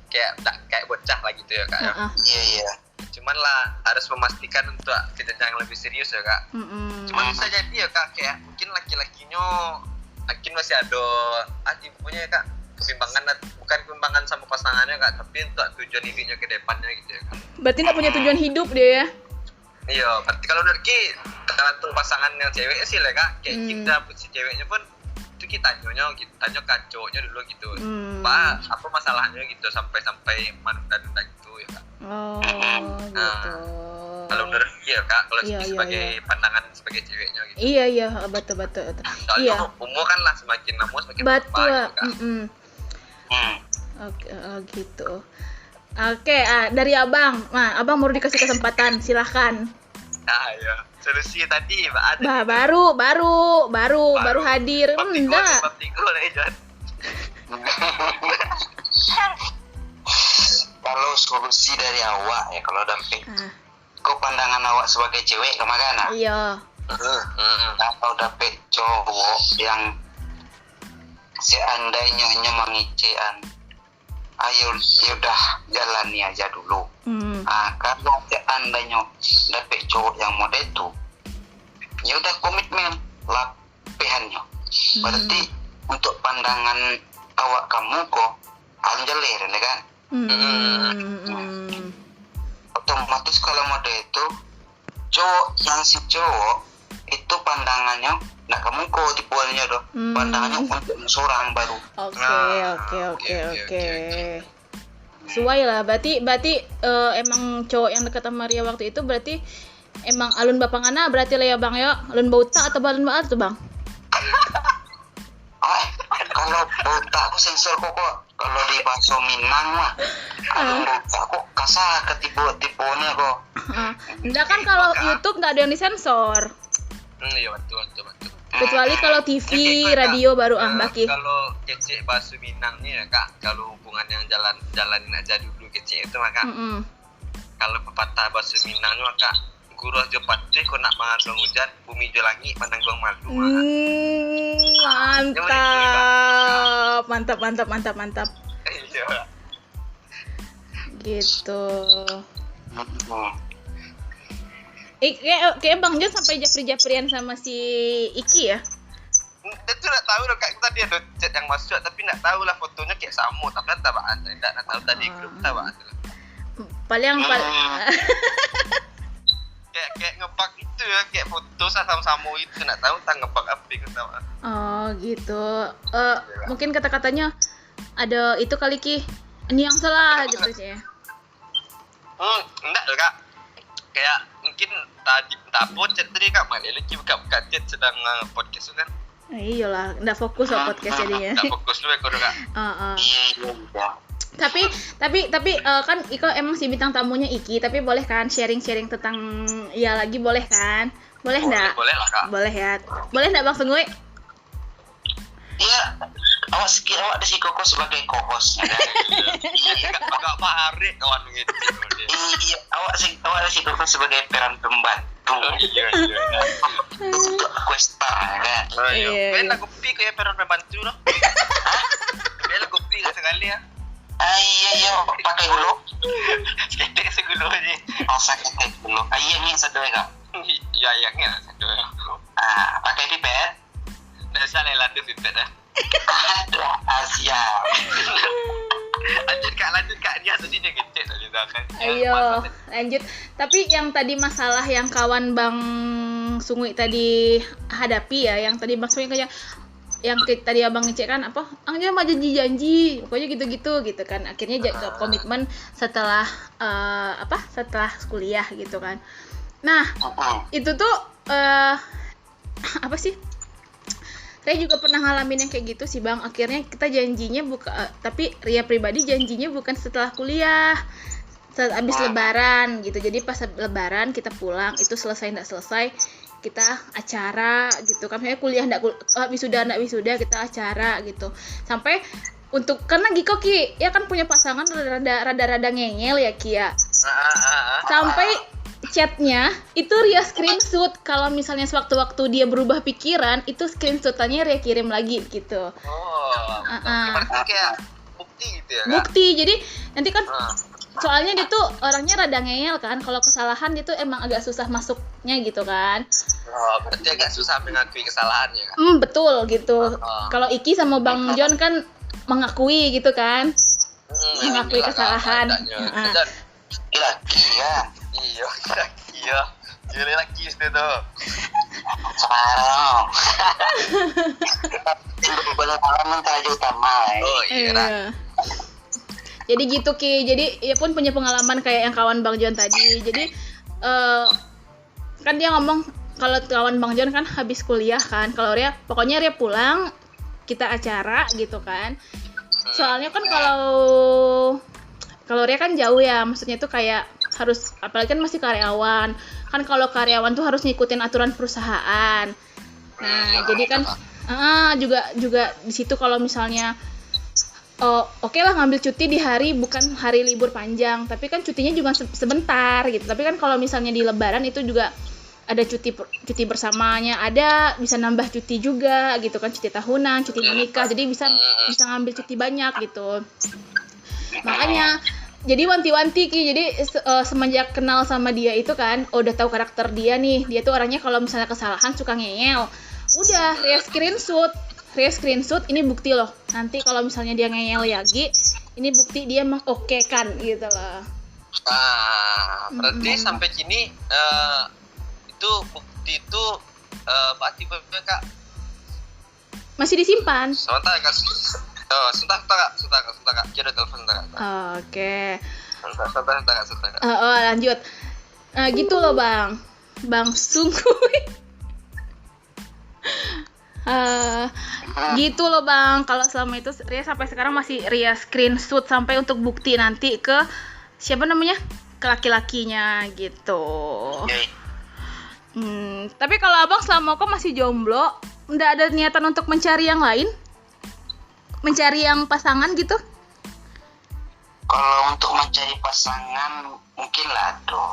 kayak bocah lah gitu ya kak. Iya. Cuman lah harus memastikan untuk kejenjang lebih serius ya kak. Cuman bisa jadi ya kak kayak mungkin laki-lakinya mungkin masih ada punya ya kak bukan kebimbangan sama pasangannya kak, tapi untuk tujuan hidupnya ke depannya gitu ya kak. Berarti nggak punya tujuan hidup dia ya? Iya, berarti kalau menurut Ki tergantung pasangan yang ceweknya sih lah kak. Kayak kita si ceweknya pun itu kita tanya ke cowoknya dulu gitu. Pak, apa masalahnya gitu sampai manut dan gitu ya kak. Oh, gitu. Kalau menurut dia Kak, kalau sebagai pandangan sebagai ceweknya gitu. Iya, betul. Soalnya umur kan lah semakin lama semakin betul. Kak. Oke, gitu. Oke, dari Abang. Nah, Abang baru dikasih kesempatan, silahkan. Ya. Solusi tadi ada. Baru hadir. Enggak. Kalau solusi dari awak ya, kalau dapet kau pandangan awak sebagai cewek kemana? Iya. Kalau dapet cowok yang seandainya mengicean, ayo udah jalani aja dulu. Kalau seandainya dapet cowok yang model itu, ya udah komitmen lapihannya. Berarti untuk pandangan awak kamu kok anjelir, kan? Otomatis kalau model itu si cowok itu pandangannya nah kamu kok tipuannya dong pandangannya untuk seorang baru. Oke. Sesuai lah, berarti emang cowok yang dekat sama Ria waktu itu berarti emang alun bapangana berarti lah ya Bang ya, alun bauta atau alun baat tuh Bang? Kalau bauta aku sensor kok kalau di bahasa Minang mah alun bauta kok kasar tipuannya kok. Enggak kan kalau YouTube nggak ada yang disensor. Iya betul. Kecuali kalau TV, radio baru Baki. Kalau kecek bahasa Minangnya ya Kak, kalau hubungan yang jalanin aja dulu kecek itu maka. Kalau pepatah bahasa Minangnya maka guru aja pati kau nak mengadong hujan, bumi jo langit menanggung malu. Mantap. Iya. Gitu. Kayak Bang John sampai japri-japrian sama si Iki ya? Itu nggak tahu loh Kak, tadi ada chat yang masuk tapi nggak tahu lah fotonya kayak sama tapi tak bahas, nggak tahu tadi grup tak bahas. Paling kayak ngebak itu ya, kayak foto sama-sama itu nggak tahu tak ngebak apa gitu. Oh gitu. Mungkin kata-katanya ada itu kali Ki, ini yang salah gitu sih ya. Enggak loh Kak. Kayak mungkin tadi chat tadi Kak Mali lagi buka chat sedang podcast kan. Iyalah, enggak fokus sama podcast jadinya. Enggak fokus dulu ya Kak. Iya. Tapi kan Iko emang si bintang tamunya Iki, tapi boleh kan sharing tentang ya lagi boleh kan? Boleh enggak? Boleh lah Kak. Boleh ya. Boleh enggak Bang Sengui? Iya. Awak di si Koko sebagai co-host ya. Agak paharik kawan gitu. Iya, awak di si Koko sebagai peran pembantu. Iya. Untuk questa kan. Iya. Bela kopi kayak peran pembantu loh. Bela kopi sekali ya. Iya, pakai hulu. Ketek segulu aja. Sakit dulu. Ayahnya sedoi Kak. Iya, ayahnya sedoi. Pakai pipet. Nggak salah landu pipet dah. Aduh, Asia. Lanjut Kak, dia tadi dia kecil tadi kan. Ayo, lanjut. Tapi yang tadi masalah yang kawan Bang Sungui tadi hadapi ya, yang tadi Bang Sungui kayak yang tadi Abang ngecek kan apa? Angnya mah janji, pokoknya gitu kan. Akhirnya jaga komitmen setelah setelah kuliah gitu kan. Nah, itu tuh apa sih? Saya juga pernah ngalamin yang kayak gitu sih Bang. Akhirnya kita janjinya tapi Ria pribadi janjinya bukan setelah kuliah, saat habis lebaran gitu. Jadi pas lebaran kita pulang, itu selesai kita acara gitu kan. Misalnya kuliah wisuda kita acara gitu. Sampai karena Giko Ki ya kan punya pasangan rada ngengel ya Ki ya. Sampai chatnya itu Ria screenshot, kalau misalnya sewaktu-waktu dia berubah pikiran itu screenshotannya Ria kirim lagi gitu. Kayak bukti gitu ya Kak? Bukti, jadi nanti kan soalnya dia tuh orangnya rada ngeyel kan, kalau kesalahan dia tuh emang agak susah masuknya gitu kan. Berarti agak susah mengakui kesalahannya kan? Betul gitu. Kalau Iki sama Bang John kan mengakui gitu kan, mengakui kesalahan. Iya. Jadi lagi itu tuh. Sekarang. Boleh pengalaman teraja utama. Iya. Jadi gitu Ki. Jadi ya pun punya pengalaman kayak yang kawan Bang John tadi. Jadi kan dia ngomong kalau kawan Bang John kan habis kuliah kan, kalau Ria pokoknya Ria pulang kita acara gitu kan. Soalnya kan kalau Ria kan jauh ya, maksudnya tuh kayak harus, apalagi kan masih karyawan kan, kalau karyawan tuh harus ngikutin aturan perusahaan. Nah jadi kan juga di situ kalau misalnya oke lah ngambil cuti di hari bukan hari libur panjang, tapi kan cutinya juga sebentar gitu. Tapi kan kalau misalnya di Lebaran itu juga ada cuti bersamanya, ada bisa nambah cuti juga gitu kan, cuti tahunan, cuti menikah, jadi bisa ngambil cuti banyak gitu. Makanya jadi wanti-wanti Ki, jadi semenjak kenal sama dia itu kan udah tahu karakter dia nih, dia tuh orangnya kalau misalnya kesalahan suka ngeyel, udah Ria screenshot ini bukti loh, nanti kalau misalnya dia ngeyel lagi ini bukti dia mah oke kan gitu loh. Berarti sampai kini itu bukti itu berarti Kak masih disimpan. Sebentar Kak. Sebentar Kak. Kira telepon Kak. Oke. Sebentar Kak. Lanjut. Gitu loh Bang sungguh. Gitu loh Bang. Kalau selama itu Ria sampai sekarang masih Ria screenshot sampai untuk bukti nanti ke siapa namanya? Ke laki-lakinya gitu. Tapi kalau Abang selama kok masih jomblo, nggak ada niatan untuk mencari yang lain? Mencari yang pasangan gitu? Kalau untuk mencari pasangan mungkin lah tuh.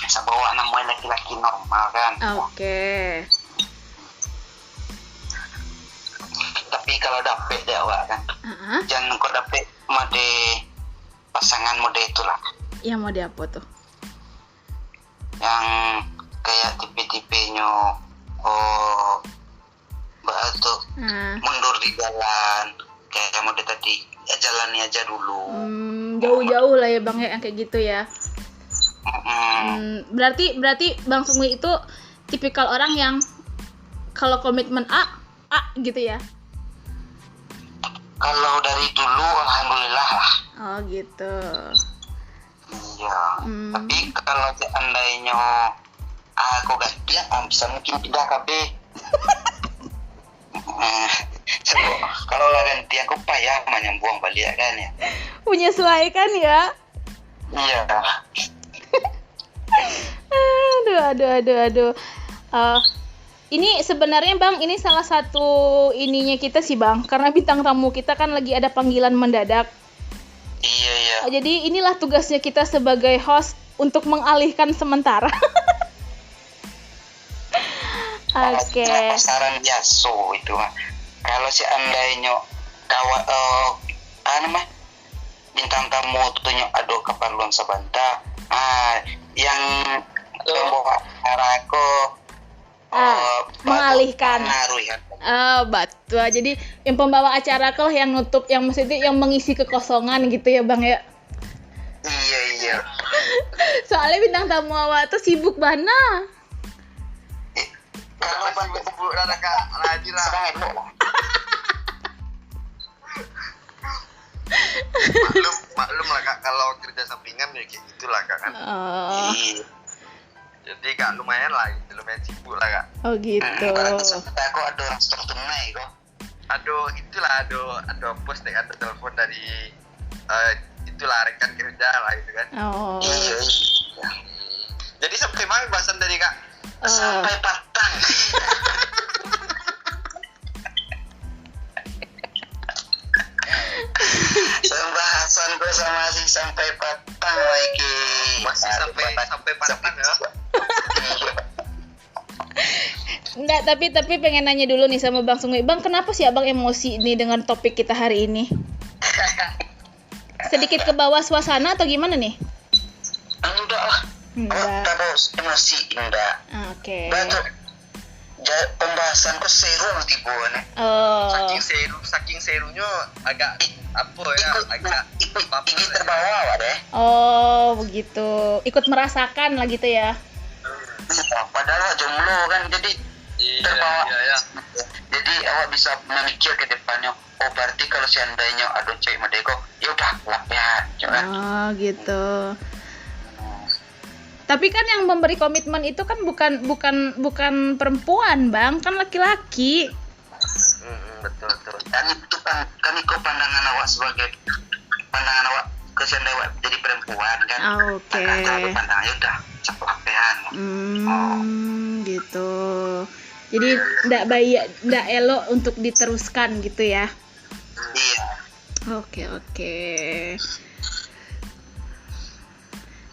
Bisa bawa namanya laki-laki normal kan. Oke. Tapi kalau dapet deh awak kan. Jangan kau dapet mode pasangan mode itulah. Yang mode apa tuh? Yang kayak tipe-tipenya tuh mundur di jalan kayak mode tadi, ya jalani aja dulu. Jauh-jauh lah ya Bang ya, yang kayak gitu ya. Berarti Bang Sungwi itu tipikal orang yang kalau komitmen A gitu ya? Kalau dari dulu alhamdulillah lah. Oh gitu. Iya. Tapi kalau seandainya aku gantian, bisa mungkin tidak KB. Kalau lah ganti aku payah menyambung balik kan ya. Menyesuaikan ya. Iya. Aduh. Ini sebenarnya Bang, ini salah satu ininya kita sih Bang, karena bintang tamu kita kan lagi ada panggilan mendadak. Iya. Jadi inilah tugasnya kita sebagai host untuk mengalihkan sementara. Oke. Saran biasa itu mah. Kalau seandainya bintang tamu tuhnya ada keperluan sebentar, yang membawa acara aku mengalihkan. Betul. Jadi yang pembawa acara kalau yang nutup, yang maksudnya yang mengisi kekosongan gitu ya Bang ya. Iya. Soalnya bintang tamu awak tuh sibuk bana. Kalau sibuk ada Kak Radira. Maklum lah Kak, kalau kerja sampingan ya kayak gitulah Kak kan. Jadi Kak lumayan lah gitu, lumayan sibuk lah Kak. Oh gitu. Aku ada stok tunai kok. Ada post deh, ada telepon dari itulah rekan kerja lah gitu kan. Iya. Jadi sampai mana bahasan dari Kak? Sampai patang. Pembahasan gue sama si sampai patang lagi. Masih sampai patang ya. Enggak, tapi pengen nanya dulu nih sama Bang Sungwi. Bang, kenapa sih Abang emosi nih dengan topik kita hari ini? Sedikit ke bawah suasana atau gimana nih? Enggak lah. Terus emosi enggak. Oke. Pembahasan kok seru nanti gue nih. Saking serunya agak ikut terbawa deh. Oh begitu, ikut merasakan lah gitu ya. Padahal jomblo kan, jadi terbawa. Iya. Jadi awak bisa memikir ke depannya. Oh berarti kalau seandainya ada cewek medeko, ya udah lah ya. Oh gitu. Tapi kan yang memberi komitmen itu kan bukan perempuan, Bang, kan laki-laki. Betul. Dan itu kan ikut pandangan awak kesian lewat jadi perempuan kan. Oke. Kalau pandangannya udah capean. Gitu. Jadi ndak elok untuk diteruskan gitu ya. Iya. Oke.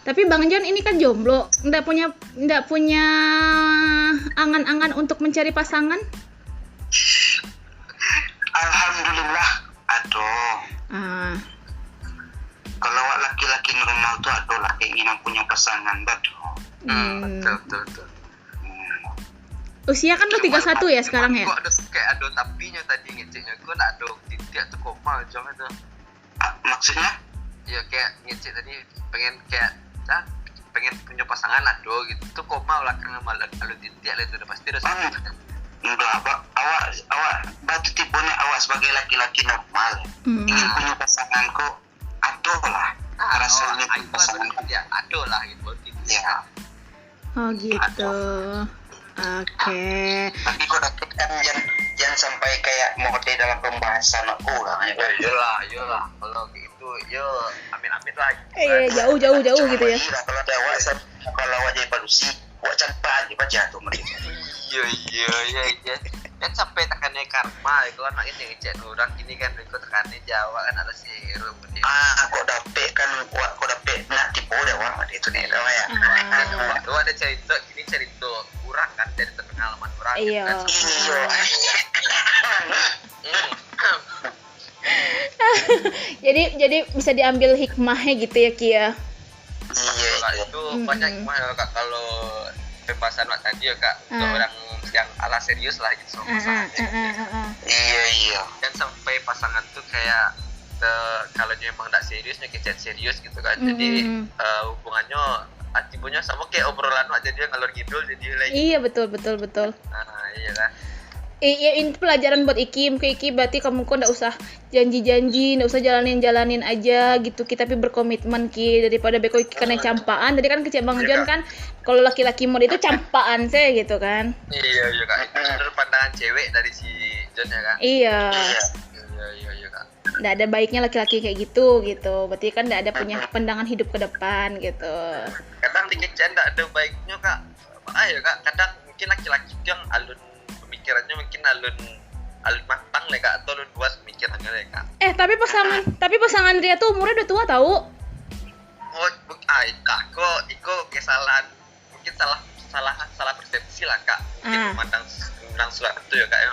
Tapi Bang John ini kan jomblo, ndak punya angan-angan untuk mencari pasangan? Alhamdulillah, aduh. Kalau laki-laki normal tuh lah keinginan punya pasangan, betul. Betul. Usia kan lu 31 ya sekarang ya? Kok kayak ada tapinya tadi ngeceknya, kok nak ada titik atau koma macam itu. Maksudnya? Ya kayak ngecek tadi pengen punya pasangan lah gitu. Tuh koma belakang malah kalau titik lah itu udah pasti udah sampai. Enggak, awak batu tipenya awak sebagai laki-laki normal. Ingin punya pasangan kok aduh lah. Rasanya pasangan ya aduh lah gitu. Ya. Oh gitu. Oke. Tapi kok dapet kan jangan sampai kayak mode dalam pembahasan aku lah. Iyalah. Kalau gitu, amit-amit lah. Jauh gitu ya. Kalau awak jadi palusi, awak campak aja jatuh mereka. Iya. Kan sampai tekannya karma, kalau anak ini ngecek orang ini kan ikut tekannya Jawa kan ada serum. Kok dapet nak tipu dah wah itu nih dah ya. Tuh ada cerita kurang kan dari pengalaman orang. Iya. Jadi bisa diambil hikmahnya gitu ya Ki ya. Iya. Itu banyak hikmah Kak kalau pembahasan tadi ya Kak untuk orang yang ala serius lah gitu sama pasangan. Iya. Dan sampai pasangan tuh kayak kalau dia emang tidak serius nyekicet serius gitu kan. Jadi hubungannya tipunya sama kayak obrolan aja dia ngalor ngidul jadi lagi. Iya betul. Iya kan. Ini pelajaran buat Iki berarti kamu kok nggak usah janji-janji, nggak usah jalanin aja gitu Ki, tapi berkomitmen Ki, daripada beko Iki karena campaan. Tadi kan kecek Bang John kan kalau laki-laki mode itu campaan saya gitu kan. Iya Kak, itu menurut pandangan cewek dari si John ya Kak. Iya Kak. Nggak ada baiknya laki-laki kayak gitu, berarti kan nggak ada punya pandangan hidup ke depan gitu. Kadang dikecek nggak ada baiknya Kak. Ayo Kak, kadang mungkin laki-laki yang alun pemikirannya mungkin alun matang lah Kak, atau alun luas pemikirannya lah Kak. Tapi pasangan Ria tuh umurnya udah tua tahu. Iko kesalahan, mungkin salah persepsi lah Kak. Mungkin memandang suatu ya Kak ya.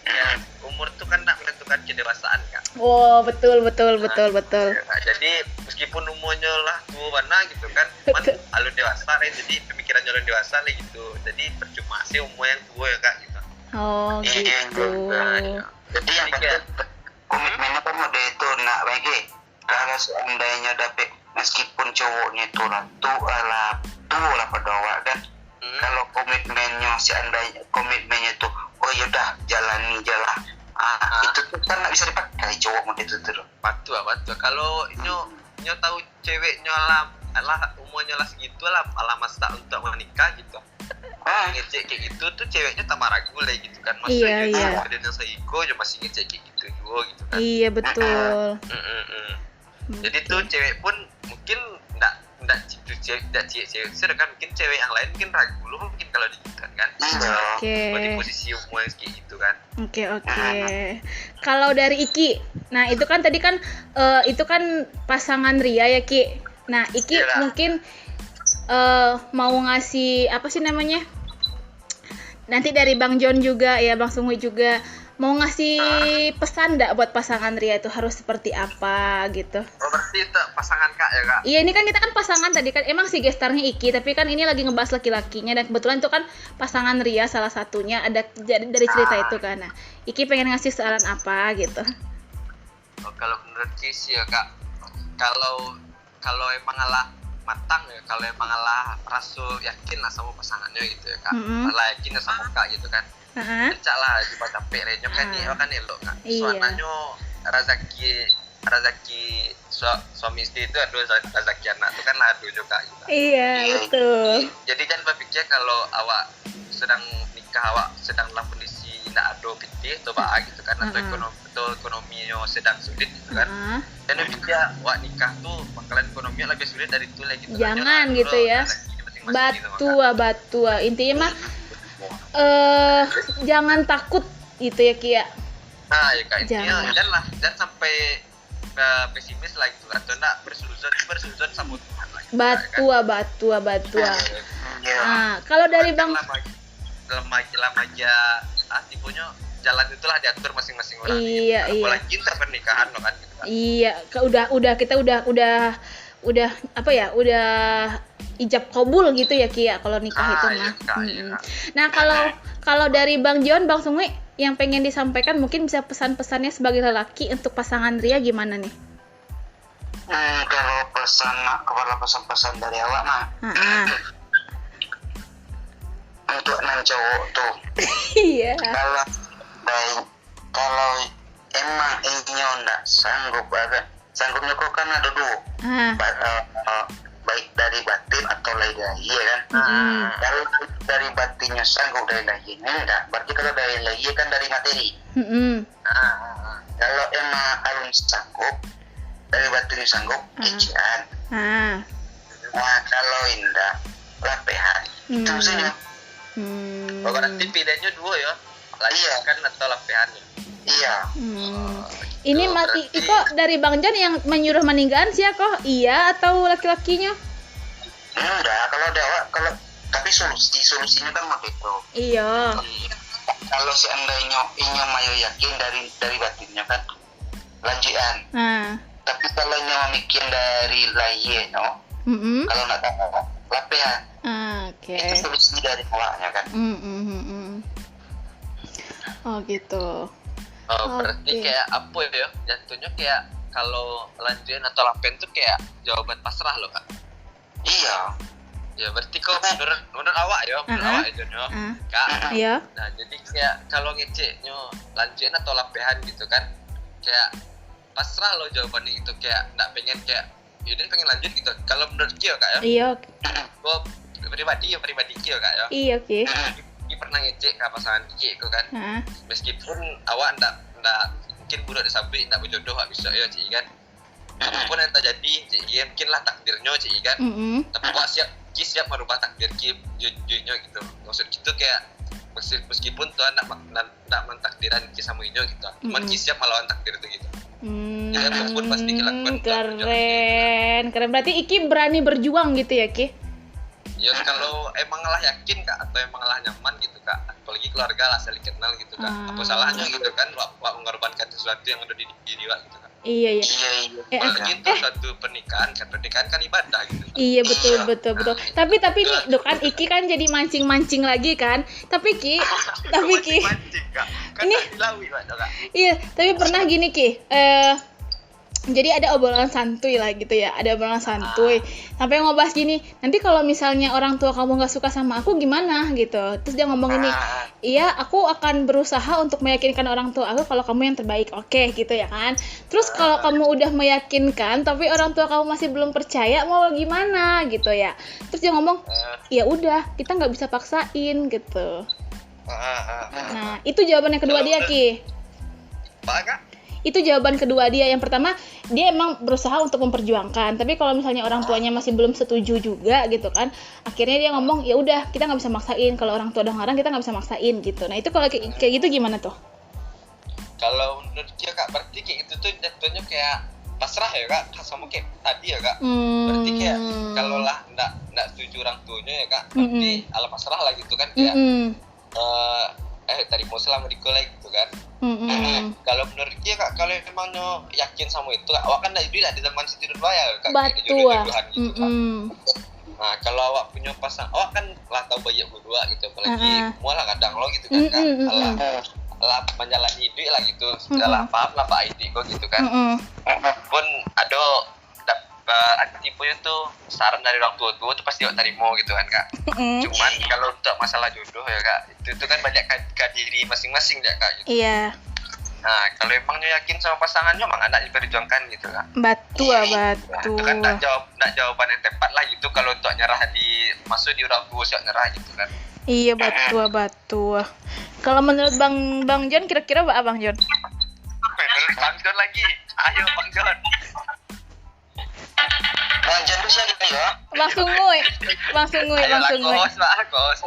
Ya umur tuh kan tak menentukan kedewasaan Kak. Oh betul. Ya, Kak. Jadi meskipun umurnya lah tua mana gitu kan, cuman alun dewasa lah, jadi pemikirannya alun dewasa lah gitu. Jadi percuma sih umur yang tua ya Kak gitu. Oh gitu. Jadi yang penting komitmennya kan mode itu nak bagi. Kalau seandainya dapet meskipun cowoknya itu lah tua lah pada awak kan. Kalau komitmennya itu yaudah jalani jalan. Itu tuh kan nggak bisa dipakai cowok mode itu tuh. Betul. Kalau nyo tahu ceweknya lah umurnya lah segitu lah masa untuk menikah gitu. Ngecek kayak gitu tuh ceweknya tambah ragu lah gitu kan. Iya. Dan yang seiko juga masih ngecek kayak gitu juga gitu kan. Iya betul. Jadi tuh cewek pun mungkin nggak cewek sudah kan, mungkin cewek yang lain mungkin ragu loh mungkin kalau digitukan kan. Oke. Di posisi umur yang kayak gitu kan. Oke. Kalau dari Iki, nah itu kan tadi kan itu kan pasangan Ria ya Ki. Nah Iki mungkin mau ngasih apa sih namanya? Nanti dari Bang John juga ya, Bang Sunghui juga mau ngasih pesan enggak buat pasangan Ria itu harus seperti apa gitu. Berarti itu pasangan Kak ya Kak? Iya, ini kan kita kan pasangan tadi kan emang si gestarnya Iki, tapi kan ini lagi ngebahas laki-lakinya dan kebetulan itu kan pasangan Ria salah satunya ada dari cerita itu kan. Nah, Iki pengen ngasih saran apa gitu. Kalau menurut sih ya Kak, kalau emang alah matang ya, kalau emang alah rasa yakin lah sama pasangannya gitu ya Kak. Alah yakin sama Kak gitu kan. Cak lah coba capek renyo kan elok kan. Suananya rezeki suami istri itu ada rezeki anak itu kan adu juga gitu. Iya, betul. Jadi jangan berpikir kalau awak sedang nikah, awak sedang dalam kondisi tidak ada pitih atau gitu kan, atau ekonominya sedang sulit gitu kan. Dan berpikir awak nikah tuh bakalan ekonominya lebih sulit dari itu gitu. Jangan gitu ya. Batua. Intinya mah jangan takut gitu ya Kia. Nah ya Kak, intinya jangan sampai pesimis lah gitu, atau enggak bersuzon sama Tuhan lah gitu, batua. Nah, kalau dari Bang aja hati punya jalan itulah diatur masing-masing orang. Iya. Apalagi kita pernikahan loh kan gitu kan. Iya, kita udah apa ya? Udah ijab kabul gitu ya Kia kalau nikah itu mah. Iya. Nah, kalau dari Bang John, Bang Sungwi yang pengen disampaikan mungkin bisa pesan-pesannya sebagai lelaki untuk pasangan Ria gimana nih? Kalau pesan-pesan dari awak mah untuk nan cowok tuh. Iya. Kalau emang intinya ndak sanggupnya kok kan ada dua. Baik dari batin atau lahiriah ya kan. Kalau dari batinnya sanggup, dari lahirnya enggak. Berarti kalau dari lahir kan dari materi. Kalau emang alun sanggup, dari batinnya sanggup, kecian. Nah kalau indah, lapehan. Itu saja. Berarti pilihannya dua ya, lahiran atau lapehannya. Iya. Ini mati kok dari Bang John yang menyuruh meninggalkan sih kok? Iya atau laki-lakinya? Enggak, kalau tapi solusinya kan begitu. Iya. Kalau seandainya inyo mayo yakin dari batinnya kan lanjian. Tapi kalau inyo mikir dari lahirnya, kalau nak tahu lapehan. Oke. Itu solusi dari awalnya kan. Oh gitu. Berarti kayak apa ya? Jatuhnya kayak kalau lanjutin atau lapen tuh kayak jawaban pasrah loh Kak. Iya. Ya berarti kok menurut awak ya, awak itu Kak. Iya. Nah jadi kayak kalau ngeceknya lanjutin atau lapehan gitu kan, kayak pasrah loh jawabannya itu, kayak nggak pengen kayak yaudah pengen lanjut gitu. Kalau menurut Kio Kak ya. Iya. Gue pribadi Kio Kak ya. Iya oke. Pernah ngecek ke pasangan Kiki itu kan, meskipun awak ndak mungkin budak disamping ndak berjodoh gak bisa ya Cik kan, apapun yang terjadi Cik ya mungkin lah takdirnya Cik kan, tapi awak siap merubah takdir jujurnya gitu, maksud gitu kayak meskipun Tuhan ndak mentakdiran Kiki sama Inyo gitu, cuman Kiki siap melawan takdir itu gitu. Jadi apapun pasti dilakukan. Keren berarti Iki berani berjuang gitu ya Ki? Ya kalau emang lah yakin Kak, atau emang lah nyaman gitu Kak, apalagi keluarga lah saling kenal gitu Kak, apa salahnya gitu kan wak mengorbankan sesuatu yang ada di diri wak gitu Kak. Iya. Apalagi itu suatu pernikahan kan ibadah gitu. Iya betul. Tapi nih kan Iki kan jadi mancing lagi kan. Tapi Ki mancing Kak. Kan ini dilawi Kak. Iya, tapi pernah gini Ki. Jadi ada obrolan santuy lah gitu ya, sampai ngebahas gini, nanti kalau misalnya orang tua kamu nggak suka sama aku gimana gitu. Terus dia ngomong gini, iya aku akan berusaha untuk meyakinkan orang tua aku kalau kamu yang terbaik, oke gitu ya kan. Terus kalau kamu udah meyakinkan tapi orang tua kamu masih belum percaya, mau gimana gitu ya. Terus dia ngomong, ya udah kita nggak bisa paksain gitu. Nah itu jawaban yang kedua dia Ki. Itu jawaban kedua dia. Yang pertama, dia emang berusaha untuk memperjuangkan. Tapi kalau misalnya orang tuanya masih belum setuju juga gitu kan, akhirnya dia ngomong, ya udah kita nggak bisa maksain. Kalau orang tua udah ngarang, kita nggak bisa maksain gitu. Nah itu kalau kayak gitu gimana tuh? Kalau menurut dia Kak, berarti kayak gitu tuh jatuhnya kayak pasrah ya Kak, sama kayak tadi ya Kak. Berarti kayak kalau lah nggak setuju orang tuanya ya Kak, berarti ala pasrah lah gitu kan, kayak tadi mau selama dikolek gitu kan. Kalau menurut dia Kak, kalau emangnya yakin sama itu Kak, awak kan tidak di zaman situ dulu ya Kak, jodoh-jodohan gitu Kak. Nah kalau awak punya pasang, awak kan lah tahu banyak berdua gitu, apalagi mualah kadang lo gitu kan Kak, lah menjalani hidup lah gitu, sudah lah paham lah Pak ID kok gitu kan. Pun ada tipe itu saran dari orang tua tuh pasti awak terima gitu kan Kak. Cuman kalau untuk masalah jodoh ya Kak, itu kan banyak ke diri masing-masing ya Kak gitu. Iya. Nah, kalau emangnya yakin sama pasangannya, emang anak diperjuangkan gitu kan. Betul. Itu kan nak jawaban yang tepat lah gitu kalau untuk nyerah masuk di orang tua siap nyerah gitu kan. Iya, betul. Kalau menurut Bang John kira-kira apa Bang John? Menurut Bang John lagi. Ayo Bang John. Bang John tuh siapa ya? Bang Sunguy. Kos.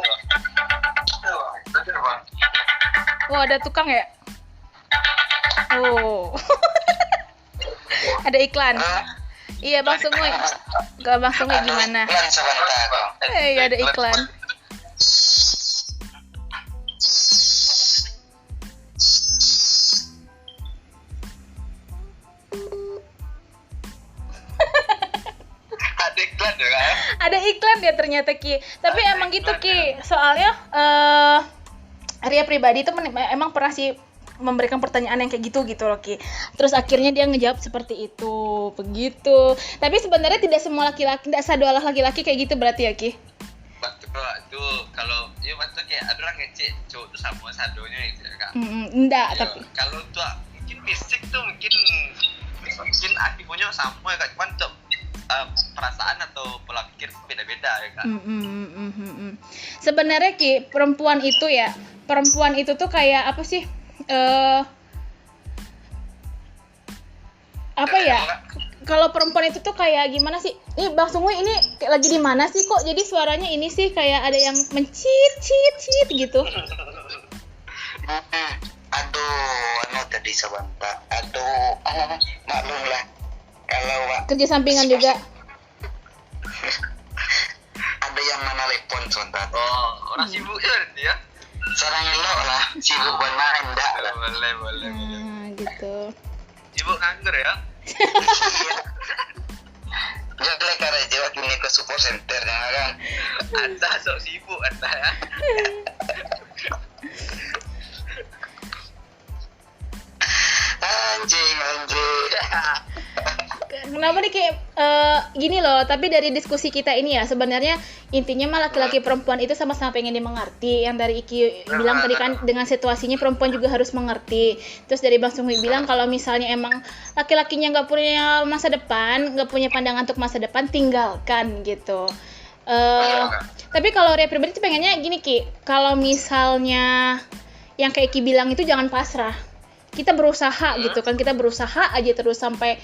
Oh, ada tukang ya? Oh. Ada iklan. Iya, Bang Sunguy. Enggak Bang Sunguy gimana? Iklan sebentar. Ada iklan. Ada iklan dia ternyata Ki. Tapi emang gitu Ki. Soalnya Ria pribadi itu emang pernah sih memberikan pertanyaan yang kayak gitu loh Ki. Terus akhirnya dia ngejawab seperti itu, begitu. Tapi sebenarnya tidak semua laki-laki, tidak sadualah laki-laki kayak gitu berarti ya Ki. Betul tuh kalau betul kayak ada orang ngecek cowok tuh sama sadonya gitu ya Kak. Enggak, ya, tapi kalau tuh mungkin fisik tuh mungkin akibatnya sama ya Kak, cuman tuh perasaan atau pola pikir beda-beda ya Kak. Sebenarnya Ki, perempuan itu tuh kayak apa sih? Apa ya? Kalau perempuan itu tuh kayak gimana sih? Nih Bang Sunguy ini lagi di mana sih kok? Jadi suaranya ini sih kayak ada yang mencit gitu. Aduh, tadi sebentar. Maklum lah. Kalau kerja sampingan juga. Ada yang mana telepon sebentar. Oh, orang sibuk ya dia. Seorang elok lah, sibuk bermain enggak lah. Boleh. Gitu. Sibuk nganggur ya? Jangan karena jawab ini ke support center kan. Anda sok sibuk Anda ya. Anjing. Kenapa nih kayak gini loh, tapi dari diskusi kita ini ya sebenarnya intinya mah laki-laki perempuan itu sama-sama pengen dimengerti. Yang dari Iki bilang tadi kan dengan situasinya perempuan juga harus mengerti. Terus dari Bang Sunguy bilang kalau misalnya emang laki-lakinya nggak punya masa depan, nggak punya pandangan untuk masa depan, tinggalkan gitu. Tapi kalau Ria pribadi tuh pengennya gini Ki, kalau misalnya yang kayak Ki bilang itu jangan pasrah. Kita berusaha gitu kan, kita berusaha aja terus sampai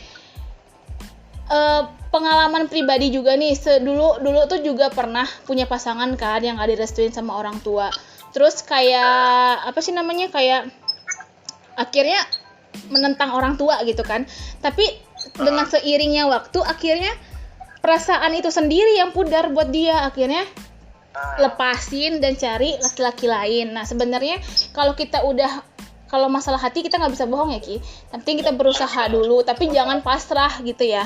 pengalaman pribadi juga nih, dulu tuh juga pernah punya pasangan kan yang gak direstuin sama orang tua. Terus kayak apa sih namanya, kayak akhirnya menentang orang tua gitu kan. Tapi dengan seiringnya waktu akhirnya perasaan itu sendiri yang pudar buat dia, akhirnya lepasin dan cari laki-laki lain. Nah sebenarnya kalau masalah hati kita nggak bisa bohong ya Ki. Penting kita berusaha dulu, tapi jangan pasrah gitu ya.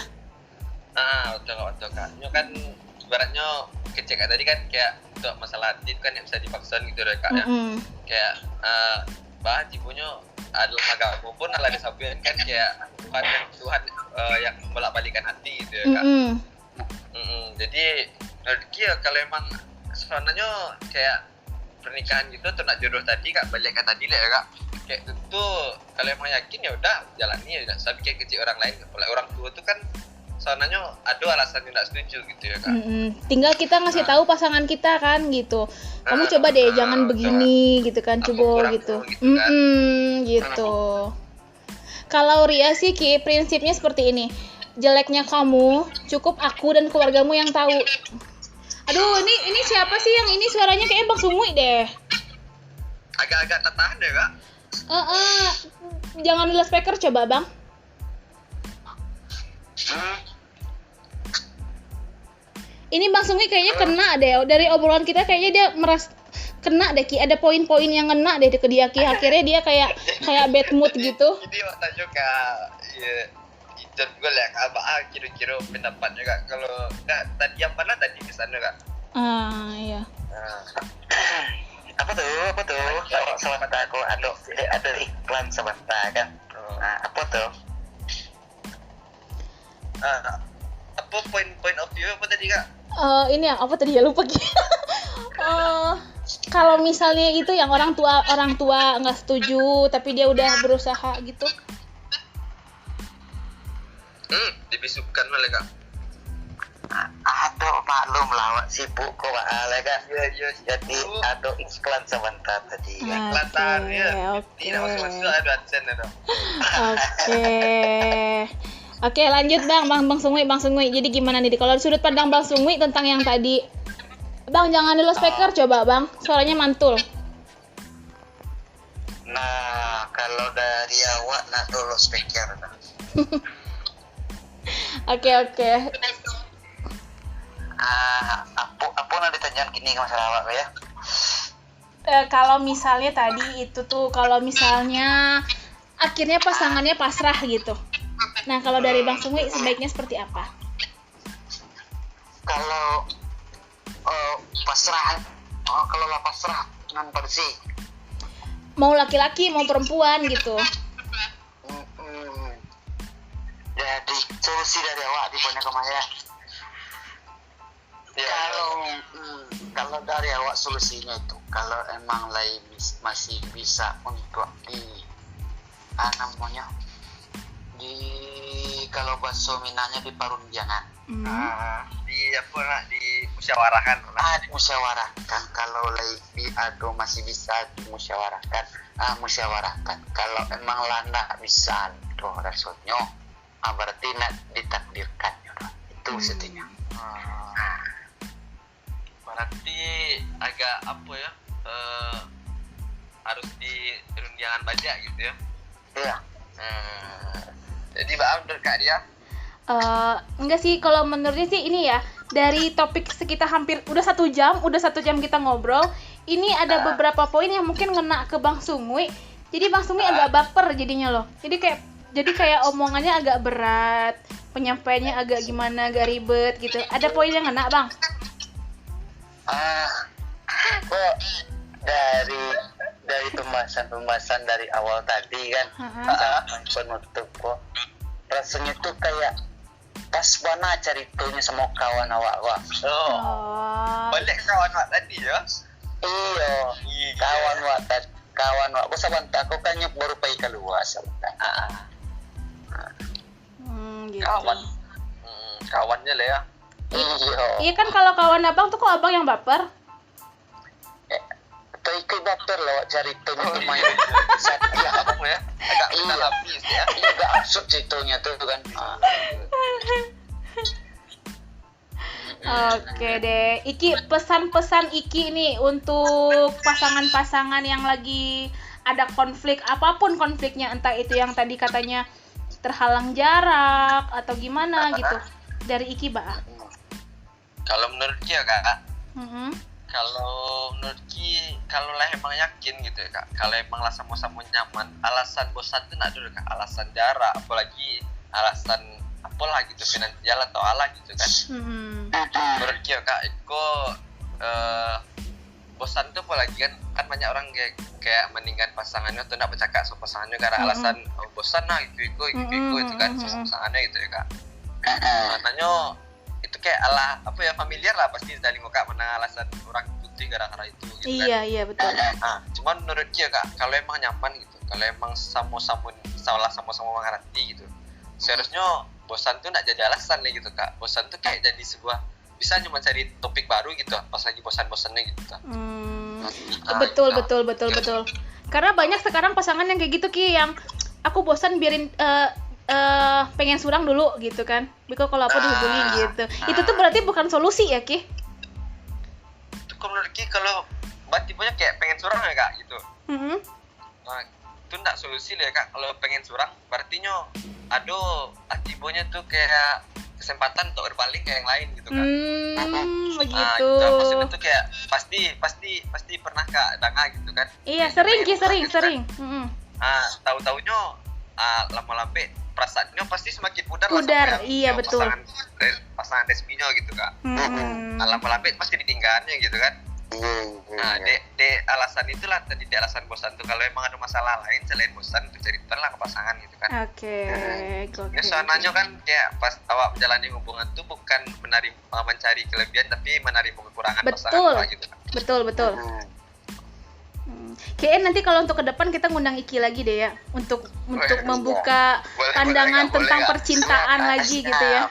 Betul Kak. Ini kan ibaratnya kecek tadi kan kayak untuk masalah hati itu kan yang bisa dipaksa gitu deh Kak ya. Kayak cipunya adalah agama pun ala disampaikan kan kayak Tuhan yang bolak-balikan hati gitu ya Kak. Jadi menurut ya kalau emang sebenarnya kayak pernikahan gitu untuk nak jodoh tadi Kak, balik ke tadi lah ya Kak. Kayak itu kalau emang yakin ya udah jalani ya. Tapi kayak kecil orang lain, oleh orang tua tuh kan soalnya ada alasan yang tidak setuju gitu ya Kak. Tinggal kita ngasih tahu pasangan kita kan gitu. Kamu coba deh jangan begini gitu kan, coba gitu. Gitu. Kalau Ria sih Ki prinsipnya seperti ini. Jeleknya kamu cukup aku dan keluargamu yang tahu. Aduh, ini siapa sih yang ini suaranya kayaknya Bang Sunguy deh. Agak-agak tertahan deh Kak. Jangan di speaker coba Bang. Ini Bang Sunguy kayaknya kena deh dari obrolan kita, kayaknya dia kena deh Ki, ada poin-poin yang kena deh ke dia Ki, akhirnya dia kayak bad mood gitu. Jadi waktu juga itu gue lihat kira-kira pendapatnya Kak. Kalau tadi yang mana tadi di sana Kak? Iya. Apa tuh? Sebentar aku ada iklan sebentar kan. Apa tuh? Apa point of view apa tadi Kak? Ini apa tadi ya, lupa Ki. kalau misalnya itu yang orang tua nggak setuju tapi dia udah berusaha gitu. Dibisupkan oleh Kak. Aduh, maklum lah, sibuk kok Ale Kak. Iya. Jadi aduh iklan sebentar tadi. Iklan ya. Tidak masuk ada AdSense itu. Oke, lanjut Bang Sungwi. Jadi gimana nih kalau sudut pandang Bang Sungwi tentang yang tadi? Bang, jangan dulu speaker coba, Bang. Suaranya mantul. Nah, kalau dari awak nak dulu speaker. Oke. Apa nak ditanyakan gini ke masalah awak ya? Kalau misalnya tadi itu tuh, kalau misalnya akhirnya pasangannya pasrah gitu. Nah, kalau dari Bang Sungwi sebaiknya seperti apa? Kalau pasrah, kalau lah pasrah nan bersih. Mau laki-laki, mau perempuan gitu. Jadi solusi dari awak di punya kemaya. Kalau dari awak solusinya itu, kalau emang lain masih bisa untuk kalau bahasa Minangnya di parunjangan. Di musyawarahkan. Musyawarahkan. Kalau lagi masih bisa dimusyawarahkan. Musyawarahkan. Kalau emang lana bisa tuh rasanya, berarti nak ditakdirkan. Itu setinya. Berarti agak harus di runjangan baja gitu ya. Iya. Jadi menurut Kak dia? Enggak sih, kalau menurutnya sih ini ya, dari topik kita hampir udah 1 jam kita ngobrol. Ini ada beberapa poin yang mungkin ngena ke Bang Sungwi. Jadi Bang Sungwi agak baper jadinya loh. Jadi kayak omongannya agak berat, penyampaiannya agak gimana, agak ribet gitu. Ada poin yang ngena, Bang? Kok dari pembahasan dari awal tadi kan, penutup kok rasanya tuh kayak pas mana ceritanya sama kawan awak. Balik kawan awak tadi ya. Iya. Kawan awak aku sabanta aku kan baru pergi keluar sabanta. Gitu. Kawannya lah ya. Iya kan, kalau kawan abang tuh kok abang yang baper? Ikut baper lah ceritanya tuh main Iya kamu ya. Agak lapis ya. Iya agak absurd ceritanya tuh kan. Oke deh, Iki, pesan-pesan Iki nih untuk pasangan-pasangan yang lagi ada konflik, apapun konfliknya, entah itu yang tadi katanya terhalang jarak atau gimana gitu, dari Iki, Mbak. Kalau menurut Ki ya Kak, kalau menurut Ki, kalau lah emang yakin gitu ya Kak, kalau emang lah sama-sama nyaman, alasan bosan itu nggak dulu Kak, alasan jarak, apalagi alasan apalah gitu, finansial atau ala gitu kan. Menurut Ki ya Kak, bosan tuh apalagi kan banyak orang kayak meninggalkan pasangannya atau nggak bercakap sama pasangannya karena alasan bosan lah gitu itu kan sama pasangannya gitu ya Kak. Makanya itu kayak familiar lah pasti dari muka mana alasan orang putih gara-gara itu gitu kan. Iya betul. Cuman menurut dia Kak, kalau emang nyaman gitu, kalau emang sama-sama mengerti gitu, seharusnya bosan tuh nggak jadi alasan nih gitu Kak. Bosan tuh kayak jadi sebuah, bisa cuma cari topik baru gitu pas lagi bosan-bosannya gitu Kak. Betul. Karena banyak sekarang pasangan yang kayak gitu Ki, yang aku bosan biarin pengen surang dulu gitu kan. Biko kalau apa dihubungi gitu. Itu tuh berarti bukan solusi ya Ki? Itu menurut Ki kalau tipe-nya kayak pengen surang ya Kak gitu. Nah, itu enggak solusi lah ya Kak. Kalau pengen surang berartinya tipe-nya tuh kayak kesempatan untuk berbalik ke yang lain gitu kan. Begitu. Gitu. Maksudnya tuh kayak pasti pernah Kak danga gitu kan. Iya, sering. Tahu-taunya lama-lama perasaannya pasti semakin pudar lah iya betul. Pasangan resminya gitu Kak. Lama-lama pasti ditinggalnya gitu kan. Nah, alasan itulah tadi alasan bosan tuh. Kalau emang ada masalah lain selain bosan tuh cerita lah ke pasangan gitu kan. Oke. Soalnya kan kayak pas awak menjalani hubungan tuh bukan mencari kelebihan tapi menerima kekurangan pasangan gitu kan. Betul. Kayaknya nanti kalau untuk ke depan kita ngundang Iki lagi deh ya, untuk membuka pandangan tentang percintaan lagi gitu ya.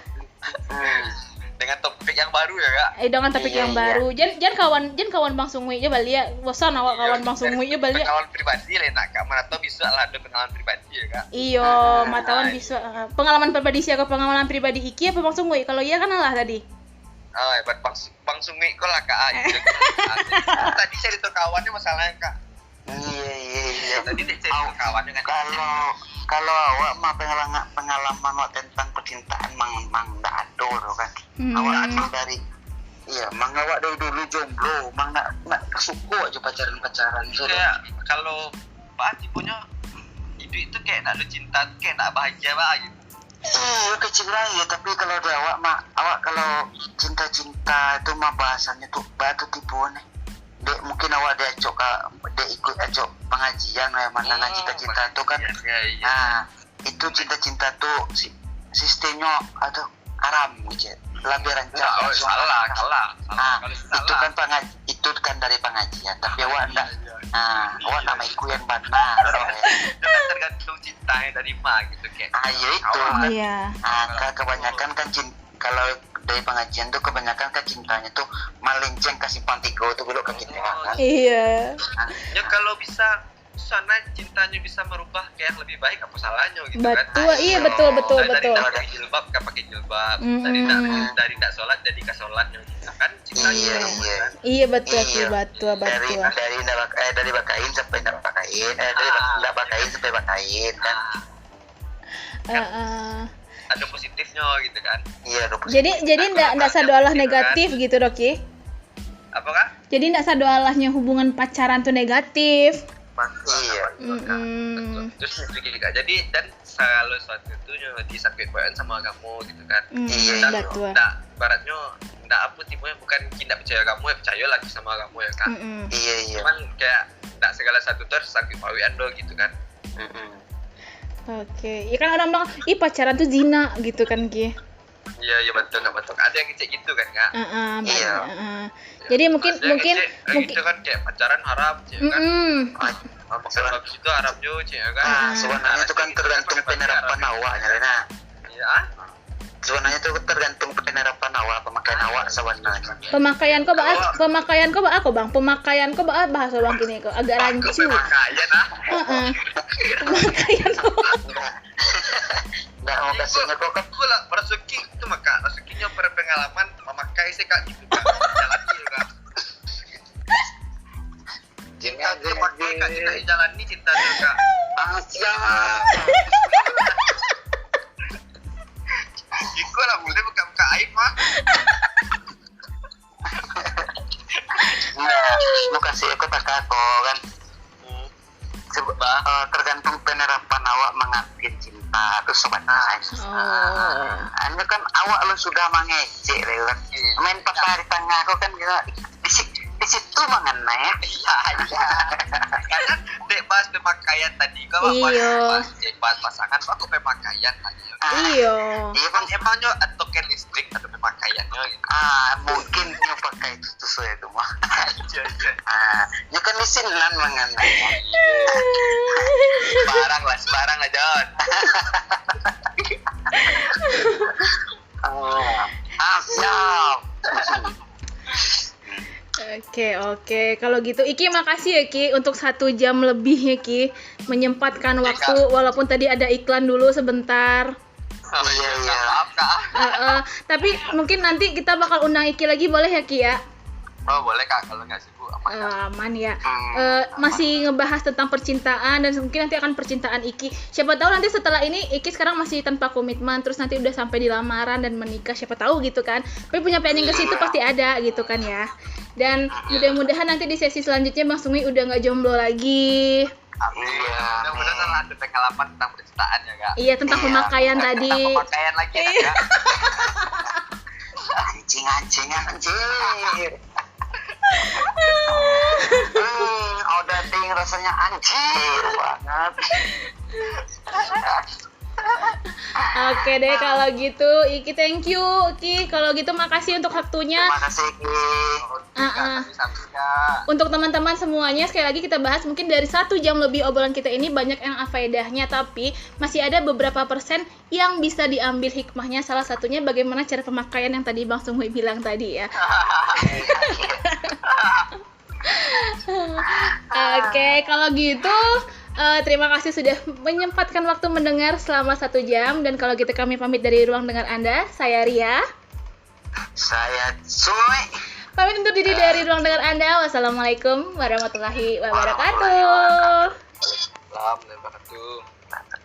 Dengan topik yang baru ya kak. Dengan topik yang baru. Jangan kawan Bang Sungwi ya bali ya. Bosan awak kawan Bang Sungwi ya bali. Pengalaman pribadi lah nak kak. Mana tahu bisa lah ada pengalaman pribadi ya kak. Iyo, matawan bisa. Pengalaman pribadi siapa? Pengalaman pribadi Iki apa Bang Sungwi? Kalau iya kan lah tadi. Oh, hebat Bang Sungwi kok lah kak. Tadi saya itu kawannya masalahnya kak. Iya. Tadi saya itu kawannya kan. Kalau awak mah pengalaman awak tentang percintaan mang ndak ada kan. Awak dari mang awak dari dulu jomblo, mang nak suka aja pacaran. Kayak kalau Pak tipenya hidup itu kayak nak ada cinta, kayak nak bahagia Pak gitu. Kecil ya, tapi kalau ada awak kalau cinta itu mah bahasanya tuh batu tipu nih. Dek mungkin awak dia ikut ajak pengajian ya mana cinta-cinta tuh kan. Iya. Nah, itu cinta-cinta tuh sistemnya atau haram gitu. Lebih rancang. Salah. Itu kan itu kan dari pengajian, tapi awak enggak. Awak nama ikut yang benar. Itu kan tergantung cintanya dari mana gitu kayak. Itu. Iya. Kebanyakan kan kalau dari pengajian tuh kebanyakan kan cintanya tuh melenceng ke simpang tiga tuh belok ke kita kan. Iya. Ya kalau bisa sana cintanya bisa merubah kayak lebih baik apa salahnya gitu betul, kan. Betul. Dari tak pakai jilbab ke pakai jilbab. Dari tak sholat jadi ke sholatnya gitu kan cintanya. Iya betul. Dari bakain sampai ndak bakain, dari ndak bakain sampai bakain kan. Ada positifnya gitu kan. Iya, ada positif. Jadi enggak sadoalah negatif kan? Gitu, Doki. Apa kan? Jadi enggak sadoalahnya hubungan pacaran tuh negatif. Iya. Terus juga jadi dan kalau suatu itu disakit bayan sama kamu gitu kan. Iya, betul. Nah, baratnya enggak apa tipenya bukan tidak percaya kamu ya percaya lagi sama kamu ya kan. Iya. Cuman kayak enggak segala satu terus sakit bayan do gitu kan. Oke, ya kan orang bilang, pacaran tuh zina gitu kan Ki. Iya betul. Ada yang kayak gitu kan kak. Iya. Jadi mungkin itu kan kayak pacaran haram sih kan. Pacaran habis itu haram juga sih kan. Sebenarnya itu kan tergantung penerapan awaknya Lena. Iya. Sebenarnya itu tergantung penerapan awak, pemakaian awak sebenarnya. Pemakaian kok aku bang. Pemakaian kok bahasa bang gini kok agak rancu. Pemakaian Pemakaian kok. Nggak mau kasihnya kok kan. Pula rezeki itu maka rezekinya berpengalaman memakai sih kak gitu kan. Jalan gitu kan. Cinta dipakai kak cinta jalani cinta juga. Siap. Iko lah boleh buka aib mah. Mau kasih aku tak kan. Tergantung penerapan awak mengerti cinta itu sebenarnya. Hanya kan awak lu sudah mengejek kan. Main patah di tengah aku kan gitu. Di situ mengenai ya. Karena dek bahas pemakaian tadi kau bahas pasangan aku pemakaian tadi. Iya kan emangnya token listrik atau pemakaiannya gitu. Mungkin nyo pakai itu sesuai itu mah. Nyo kan lisinan mengenai. Sembarang lah John. Siap. Oke. Kalau gitu Iki makasih ya Ki untuk 1 jam lebih ya Ki menyempatkan waktu walaupun tadi ada iklan dulu sebentar. Iya. Maaf kak. Tapi mungkin nanti kita bakal undang Iki lagi boleh ya Ki ya? Oh boleh kak kalau nggak sibuk aman ya. Masih ngebahas tentang percintaan dan mungkin nanti akan percintaan Iki. Siapa tahu nanti setelah ini Iki sekarang masih tanpa komitmen terus nanti udah sampai di lamaran dan menikah siapa tahu gitu kan. Tapi punya planning ke situ pasti ada gitu kan ya. Dan mudah-mudahan nanti di sesi selanjutnya Bang Sungwi udah nggak jomblo lagi. Mudah-mudahan ada pengalaman tentang percintaan ya kak. Iya tentang pemakaian tadi. Tentang pemakaian lagi ya kak. Anjing. Udah ding rasanya anjir banget. Oke deh kalau gitu, Iki thank you, Iki. Kalau gitu makasih untuk waktunya. Terima kasih Iki. Untuk teman-teman semuanya, sekali lagi kita bahas mungkin dari 1 jam lebih obrolan kita ini banyak yang faedahnya, tapi masih ada beberapa persen yang bisa diambil hikmahnya. Salah satunya bagaimana cara pemakaian yang tadi Bang Sunghui bilang tadi ya. Oke, kalau gitu terima kasih sudah menyempatkan waktu mendengar selama 1 jam. Dan kalau gitu kami pamit dari ruang dengar Anda. Saya Ria. Saya Sunghui. Pamit undur diri dari ruang dengar Anda. Wassalamualaikum warahmatullahi wabarakatuh. Waalaikumsalam warahmatullahi wabarakatuh.